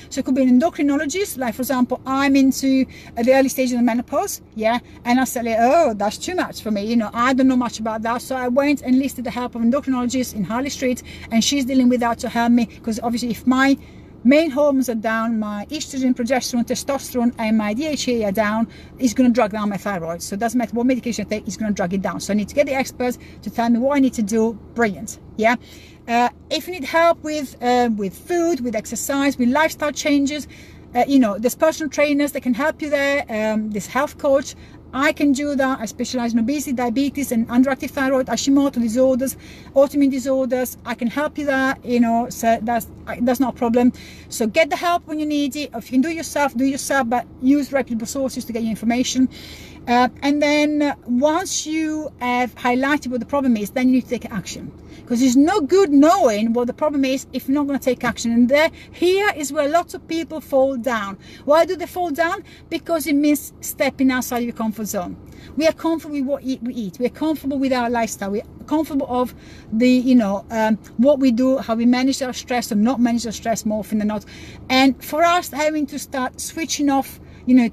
S1: So it could be an endocrinologist. Like, for example, I'm into the early stage of the menopause, and I said, oh, that's too much for me, I don't know much about that. So I went and enlisted the help of an endocrinologist in Harley Street, and she's dealing with that to help me, because obviously if my main hormones are down, my estrogen, progesterone, testosterone, and my DHA are down, it's going to drag down my thyroid. So it doesn't matter what medication I take, it's going to drag it down. So I need to get the experts to tell me what I need to do. Brilliant. If you need help with food, with exercise, with lifestyle changes, there's personal trainers that can help you there. This health coach, I can do that. I specialize in obesity, diabetes, and underactive thyroid, Hashimoto disorders, autoimmune disorders. I can help you there, so that's not a problem. So get the help when you need it. If you can do it yourself, but use reputable sources to get your information. And then once you have highlighted what the problem is, then you need to take action, because it's no good knowing what the problem is if you're not going to take action. And here is where lots of people fall down. Why do they fall down? Because it means stepping outside of your comfort zone. We are comfortable with what we eat. We are comfortable with our lifestyle. We are comfortable of the, what we do, how we manage our stress or not manage our stress more often than not. And for us, having to start switching off,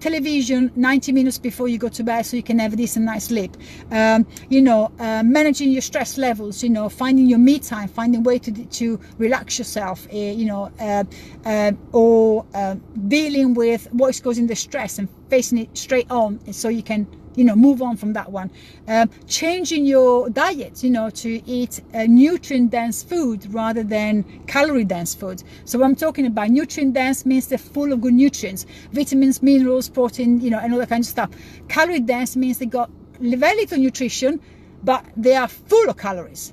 S1: television 90 minutes before you go to bed so you can have a decent night's sleep, managing your stress levels, finding your me time, finding a way to relax yourself, or dealing with what is causing the stress and facing it straight on, so you can move on from that one. Changing your diet, to eat nutrient dense food rather than calorie dense food. So what I'm talking about, nutrient dense means they're full of good nutrients, vitamins, minerals, protein, and all that kind of stuff. Calorie dense means they got very little nutrition, but they are full of calories.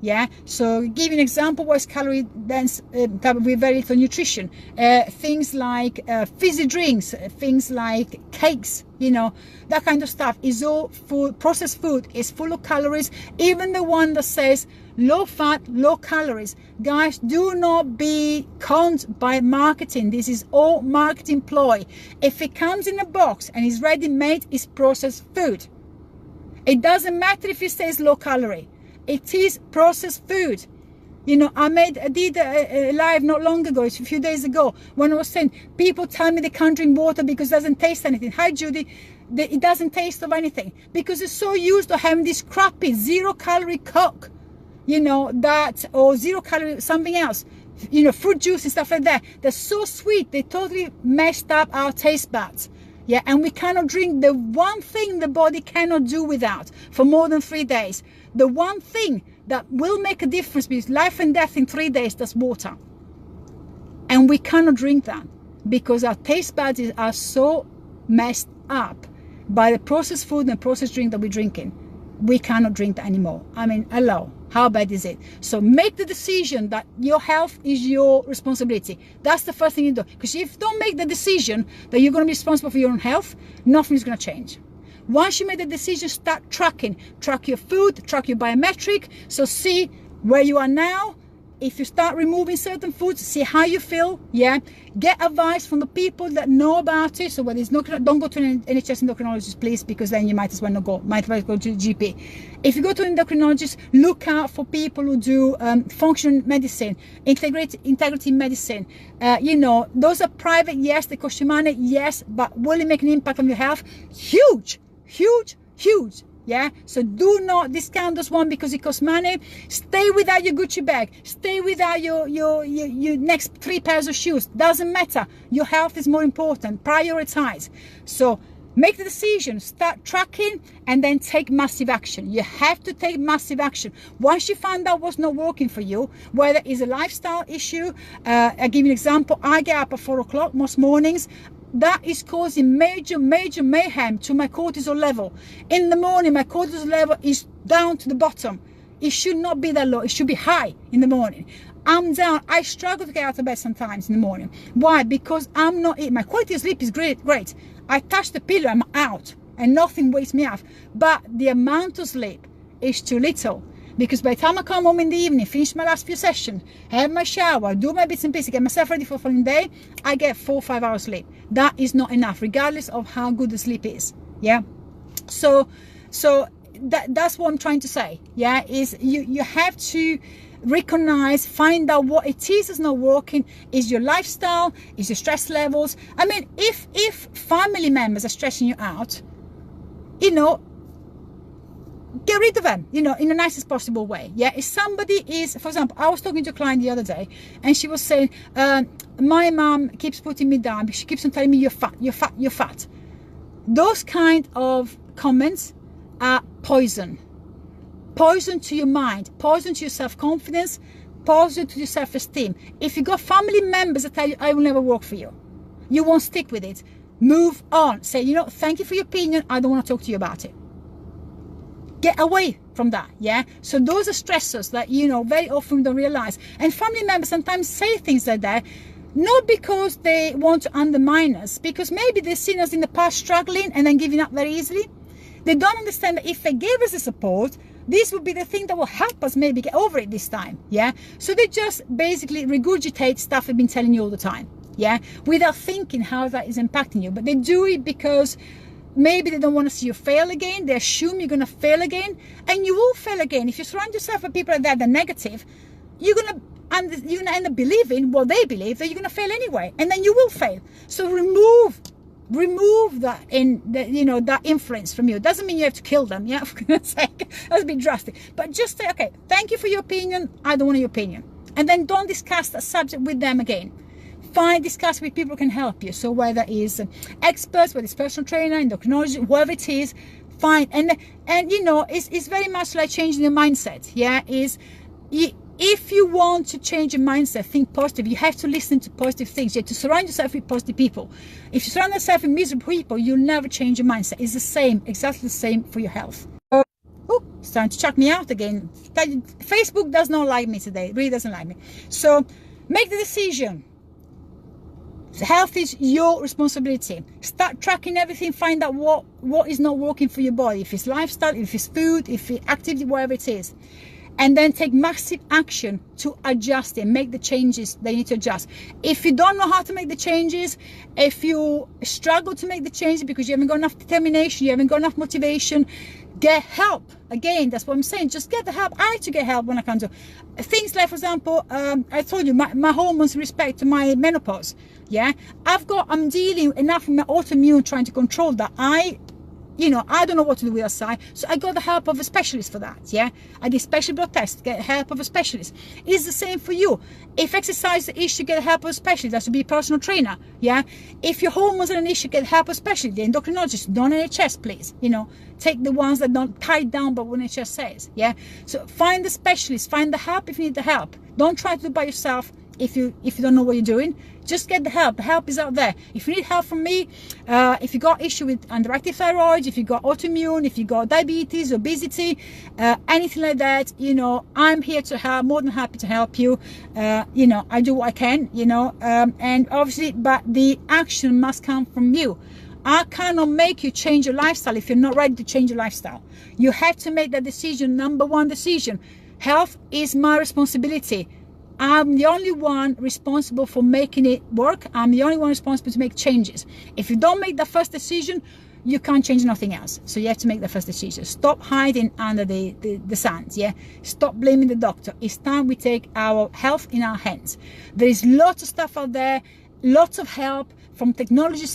S1: Yeah, so give you an example. What is calorie dense with very little nutrition? Things like fizzy drinks, things like cakes, that kind of stuff is all full. Processed food is full of calories. Even the one that says low fat, low calories. Guys, do not be conned by marketing. This is all marketing ploy. If it comes in a box and is ready made, it's processed food. It doesn't matter if it says low calorie. It is processed food. I did a live not long ago, it's a few days ago, when I was saying people tell me they can't drink water because it doesn't taste anything. Hi Judy, it doesn't taste of anything because they're so used to having this crappy 0-calorie Coke, or 0-calorie something else, fruit juice and stuff like that. They're so sweet, they totally messed up our taste buds. Yeah, and we cannot drink the one thing the body cannot do without for more than 3 days. The one thing that will make a difference between life and death in 3 days, that's water. And we cannot drink that because our taste buds are so messed up by the processed food and processed drink that we're drinking. We cannot drink that anymore. I mean, hello, how bad is it? So make the decision that your health is your responsibility. That's the first thing you do. Because if you don't make the decision that you're going to be responsible for your own health, nothing is going to change. Once you make the decision, start tracking. Track your food, track your biometric. So see where you are now. If you start removing certain foods, see how you feel. Yeah, get advice from the people that know about it. So when it's not, don't go to an NHS endocrinologist, please, because then you might as well not go. Might as well go to the GP. If you go to an endocrinologist, look out for people who do functional medicine, integrative medicine. Those are private. Yes, they cost you money. Yes, but will it make an impact on your health? Huge, huge, huge. Yeah, so do not discount this one because it costs money. Stay without your Gucci bag. Stay without your next 3 pairs of shoes. Doesn't matter. Your health is more important. Prioritize. So make the decision, start tracking, and then take massive action. You have to take massive action. Once you find out what's not working for you, whether it's a lifestyle issue, I'll give you an example. I get up at 4 o'clock most mornings. That is causing major mayhem to my cortisol level. In the morning, my cortisol level is down to the bottom. It should not be that low. It should be high in the morning. I'm down. I struggle to get out of bed sometimes in the morning. Why? Because I'm not eating. My quality of sleep is great. I touch the pillow, I'm out, and nothing wakes me up. But the amount of sleep is too little. Because by the time I come home in the evening, finish my last few sessions, have my shower, do my bits and pieces, get myself ready for the following day, I get 4 or 5 hours sleep. That is not enough, regardless of how good the sleep is. Yeah. So that's what I'm trying to say. Yeah, is you have to recognize, find out what it is that's not working. Is your lifestyle, is your stress levels. I mean, if family members are stressing you out, get rid of them, in the nicest possible way. Yeah, if somebody is, for example, I was talking to a client the other day, and she was saying, my mom keeps putting me down because she keeps on telling me you're fat, you're fat, you're fat. Those kind of comments are poison. Poison to your mind, poison to your self-confidence, poison to your self-esteem. If you got family members that tell you, I will never work for you, you won't stick with it. Move on. Say, thank you for your opinion, I don't want to talk to you about it. Get away from that. Yeah, so those are stressors that very often don't realize. And family members sometimes say things like that, not because they want to undermine us, because maybe they've seen us in the past struggling and then giving up very easily. They don't understand that if they gave us the support, this would be the thing that will help us maybe get over it this time. Yeah. So they just basically regurgitate stuff I've been telling you all the time. Yeah. Without thinking how that is impacting you. But they do it because maybe they don't want to see you fail again. They assume you're going to fail again, and you will fail again. If you surround yourself with people like that, they're negative, you're going to end up believing what they believe, that you're going to fail anyway, and then you will fail. So remove that that influence from you. It doesn't mean you have to kill them. Yeah, for goodness sake, that's a bit drastic. But just say, okay, thank you for your opinion. I don't want your opinion, and then don't discuss that subject with them again. Discuss with people who can help you. So whether it's experts, whether it's personal trainer, endocrinologist, whoever it is, fine. And it's very much like changing your mindset. Yeah, if you want to change your mindset, think positive. You have to listen to positive things. You have to surround yourself with positive people. If you surround yourself with miserable people, you'll never change your mindset. It's the same, exactly the same for your health. Oh, it's time to check me out again. Facebook does not like me today. It really doesn't like me. So make the decision. Health is your responsibility. Start tracking everything. Find out what is not working for your body. If it's lifestyle, if it's food, if it's activity, whatever it is. And then take massive action to adjust it, make the changes that you need to adjust. If you don't know how to make the changes, if you struggle to make the changes because you haven't got enough determination, you haven't got enough motivation, get help. Again, that's what I'm saying. Just get the help. I had to get help when I come to things like, for example, I told you my hormones in respect to my menopause. Yeah, I'm dealing enough with my autoimmune, trying to control that. I don't know what to do with that side, so I got the help of a specialist for that. Yeah, I did special blood tests, get help of a specialist. It's the same for you. If exercise is an issue, get help of a specialist. That should be a personal trainer. Yeah, if your hormones are an issue, get help of a specialist. The endocrinologist, don't NHS, please. Take the ones that don't tie down by what NHS says. Yeah, so find the specialist, find the help if you need the help. Don't try to do it by yourself. If you don't know what you're doing, just get the help. The help is out there. If you need help from me, if you got issue with underactive thyroid, if you got autoimmune, if you got diabetes, obesity, anything like that, I'm here to help. More than happy to help you. I do what I can. And obviously, but the action must come from you. I cannot make you change your lifestyle if you're not ready to change your lifestyle. You have to make that decision. Number one decision. Health is my responsibility. I'm the only one responsible for making it work. I'm the only one responsible to make changes. If you don't make the first decision, you can't change nothing else. So you have to make the first decision. Stop hiding under the sand. Yeah, stop blaming the doctor. It's time we take our health in our hands. There is lots of stuff out there, lots of help from technology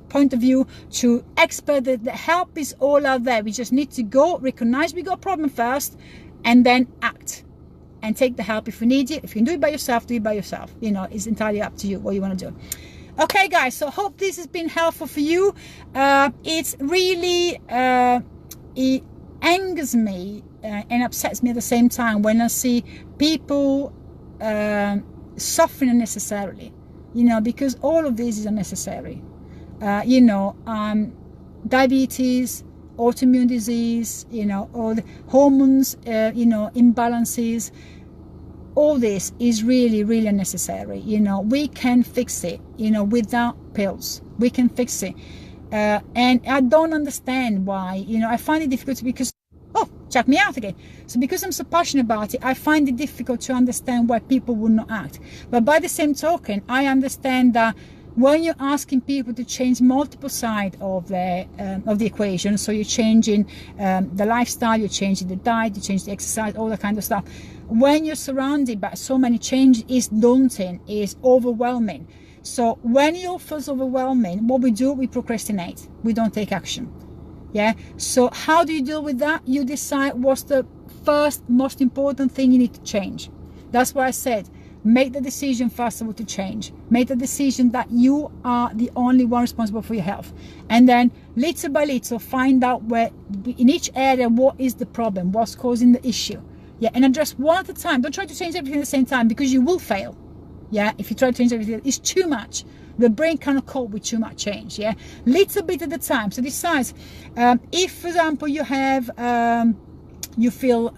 S1: point of view to expert. The help is all out there. We just need to go recognize we got a problem first, and then act. And take the help if you need it. If you can do it by yourself, do it by yourself. It's entirely up to you what you want to do. Okay, guys, so hope this has been helpful for you. It's really, it angers me and upsets me at the same time when I see people suffering unnecessarily, because all of this is unnecessary. Diabetes, autoimmune disease, all the hormones, imbalances. All this is really, really unnecessary. We can fix it, without pills. We can fix it. And I don't understand why, I find it difficult because, check me out again. So because I'm so passionate about it, I find it difficult to understand why people would not act. But by the same token, I understand that when you're asking people to change multiple sides of the equation, so you're changing the lifestyle, you're changing the diet, you change the exercise, all that kind of stuff. When you're surrounded by so many changes, it's daunting, it's overwhelming. So when it feels overwhelming, what we do, we procrastinate. We don't take action. Yeah. So how do you deal with that? You decide what's the first most important thing you need to change. That's why I said, make the decision first of all to change. Make the decision that you are the only one responsible for your health. And then little by little find out where in each area, what is the problem, what's causing the issue. Yeah, and address one at a time. Don't try to change everything at the same time because you will fail. Yeah, if you try to change everything, it's too much. The brain cannot cope with too much change. Yeah, little bit at a time. So decide if, for example, you have you feel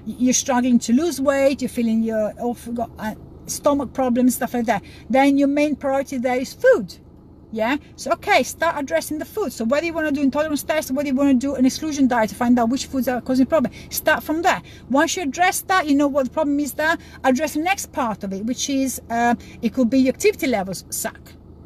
S1: you're struggling to lose weight, you're feeling you've got stomach problems, stuff like that, then your main priority there is food. Yeah, so okay, start addressing the food. So whether you want to do intolerance test, or whether you want to do an exclusion diet to find out which foods are causing problem, start from there. Once you address that, you know what the problem is there, address the next part of it, which is it could be your activity levels suck.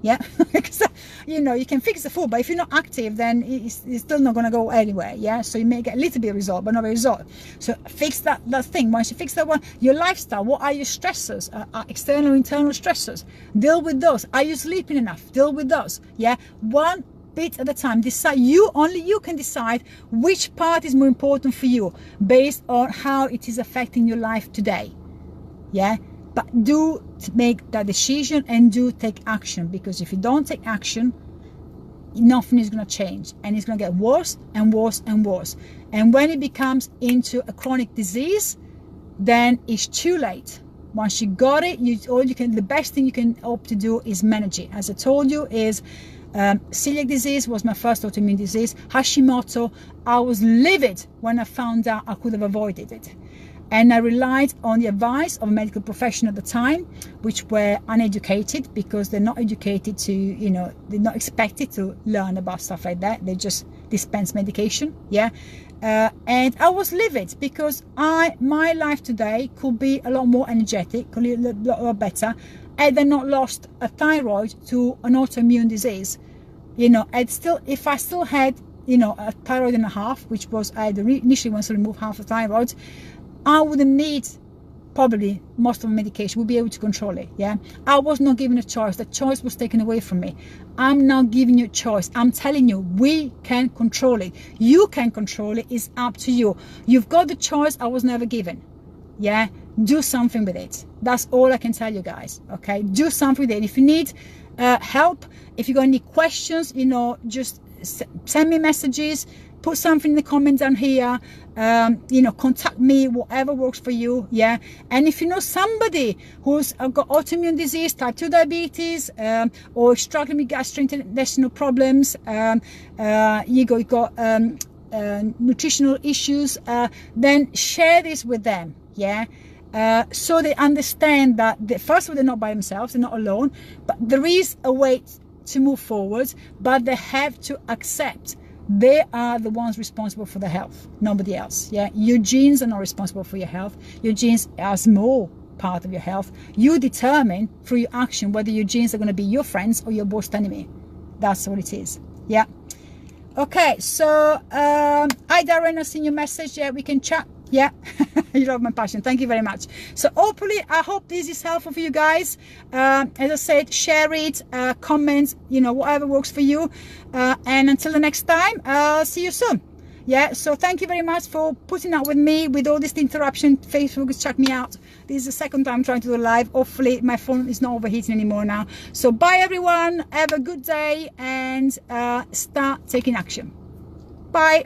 S1: Yeah, because you know, you can fix the food, but if you're not active, then it's still not going to go anywhere. Yeah, so you may get a little bit of result, but not a result. So fix that thing. Once you fix that one, your lifestyle, what are your stressors, external, internal stressors, deal with those. Are you sleeping enough? Deal with those. Yeah, one bit at a time. Decide. Only you can decide which part is more important for you based on how it is affecting your life today. Yeah, but do make that decision and do take action, because if you don't take action, nothing is going to change, and it's going to get worse and worse and worse. And when it becomes into a chronic disease, then it's too late. Once you got it, the best thing you can hope to do is manage it. As I told you, is celiac disease was my first autoimmune disease. Hashimoto, I was livid when I found out I could have avoided it. And I relied on the advice of a medical professional at the time, which were uneducated, because they're not educated to, you know, they're not expected to learn about stuff like that. They just dispense medication. Yeah. And I was livid, because my life today could be a lot more energetic, could be a lot better, had I not lost a thyroid to an autoimmune disease. You know, if I still had, you know, a thyroid and a half, which was, I had initially wanted to remove half the thyroid, I wouldn't need probably most of the medication, would be able to control it. Yeah, I was not given a choice. The choice was taken away from me. I'm now giving you a choice. I'm telling you, we can control it. You can control it. It's up to you. You've got the choice I was never given. Yeah, do something with it. That's all I can tell you guys. Okay, do something with it. If you need help, if you got any questions, you know, just send me messages. Put something in the comments down here. You know, contact me, whatever works for you. Yeah, and if you know somebody who's got autoimmune disease, type 2 diabetes, or struggling with gastrointestinal problems, you got nutritional issues, then share this with them. Yeah, so they understand that first of all, they're not by themselves, they're not alone, but there is a way to move forward, but they have to accept they are the ones responsible for the health, nobody else. Yeah, your genes are not responsible for your health. Your genes are a small part of your health. You determine through your action whether your genes are going to be your friends or your worst enemy. That's what it is. Yeah. Okay, so hi Darren, I've seen your message. Yeah, we can chat. Yeah, you love my passion. Thank you very much. So hopefully, I hope this is helpful for you guys. As I said, share it, comment, you know, whatever works for you. And until the next time, I'll see you soon. Yeah, so thank you very much for putting up with me with all this interruption. Facebook has checked me out. This is the second time trying to do live. Hopefully my phone is not overheating anymore now. So bye everyone, have a good day, and start taking action. Bye.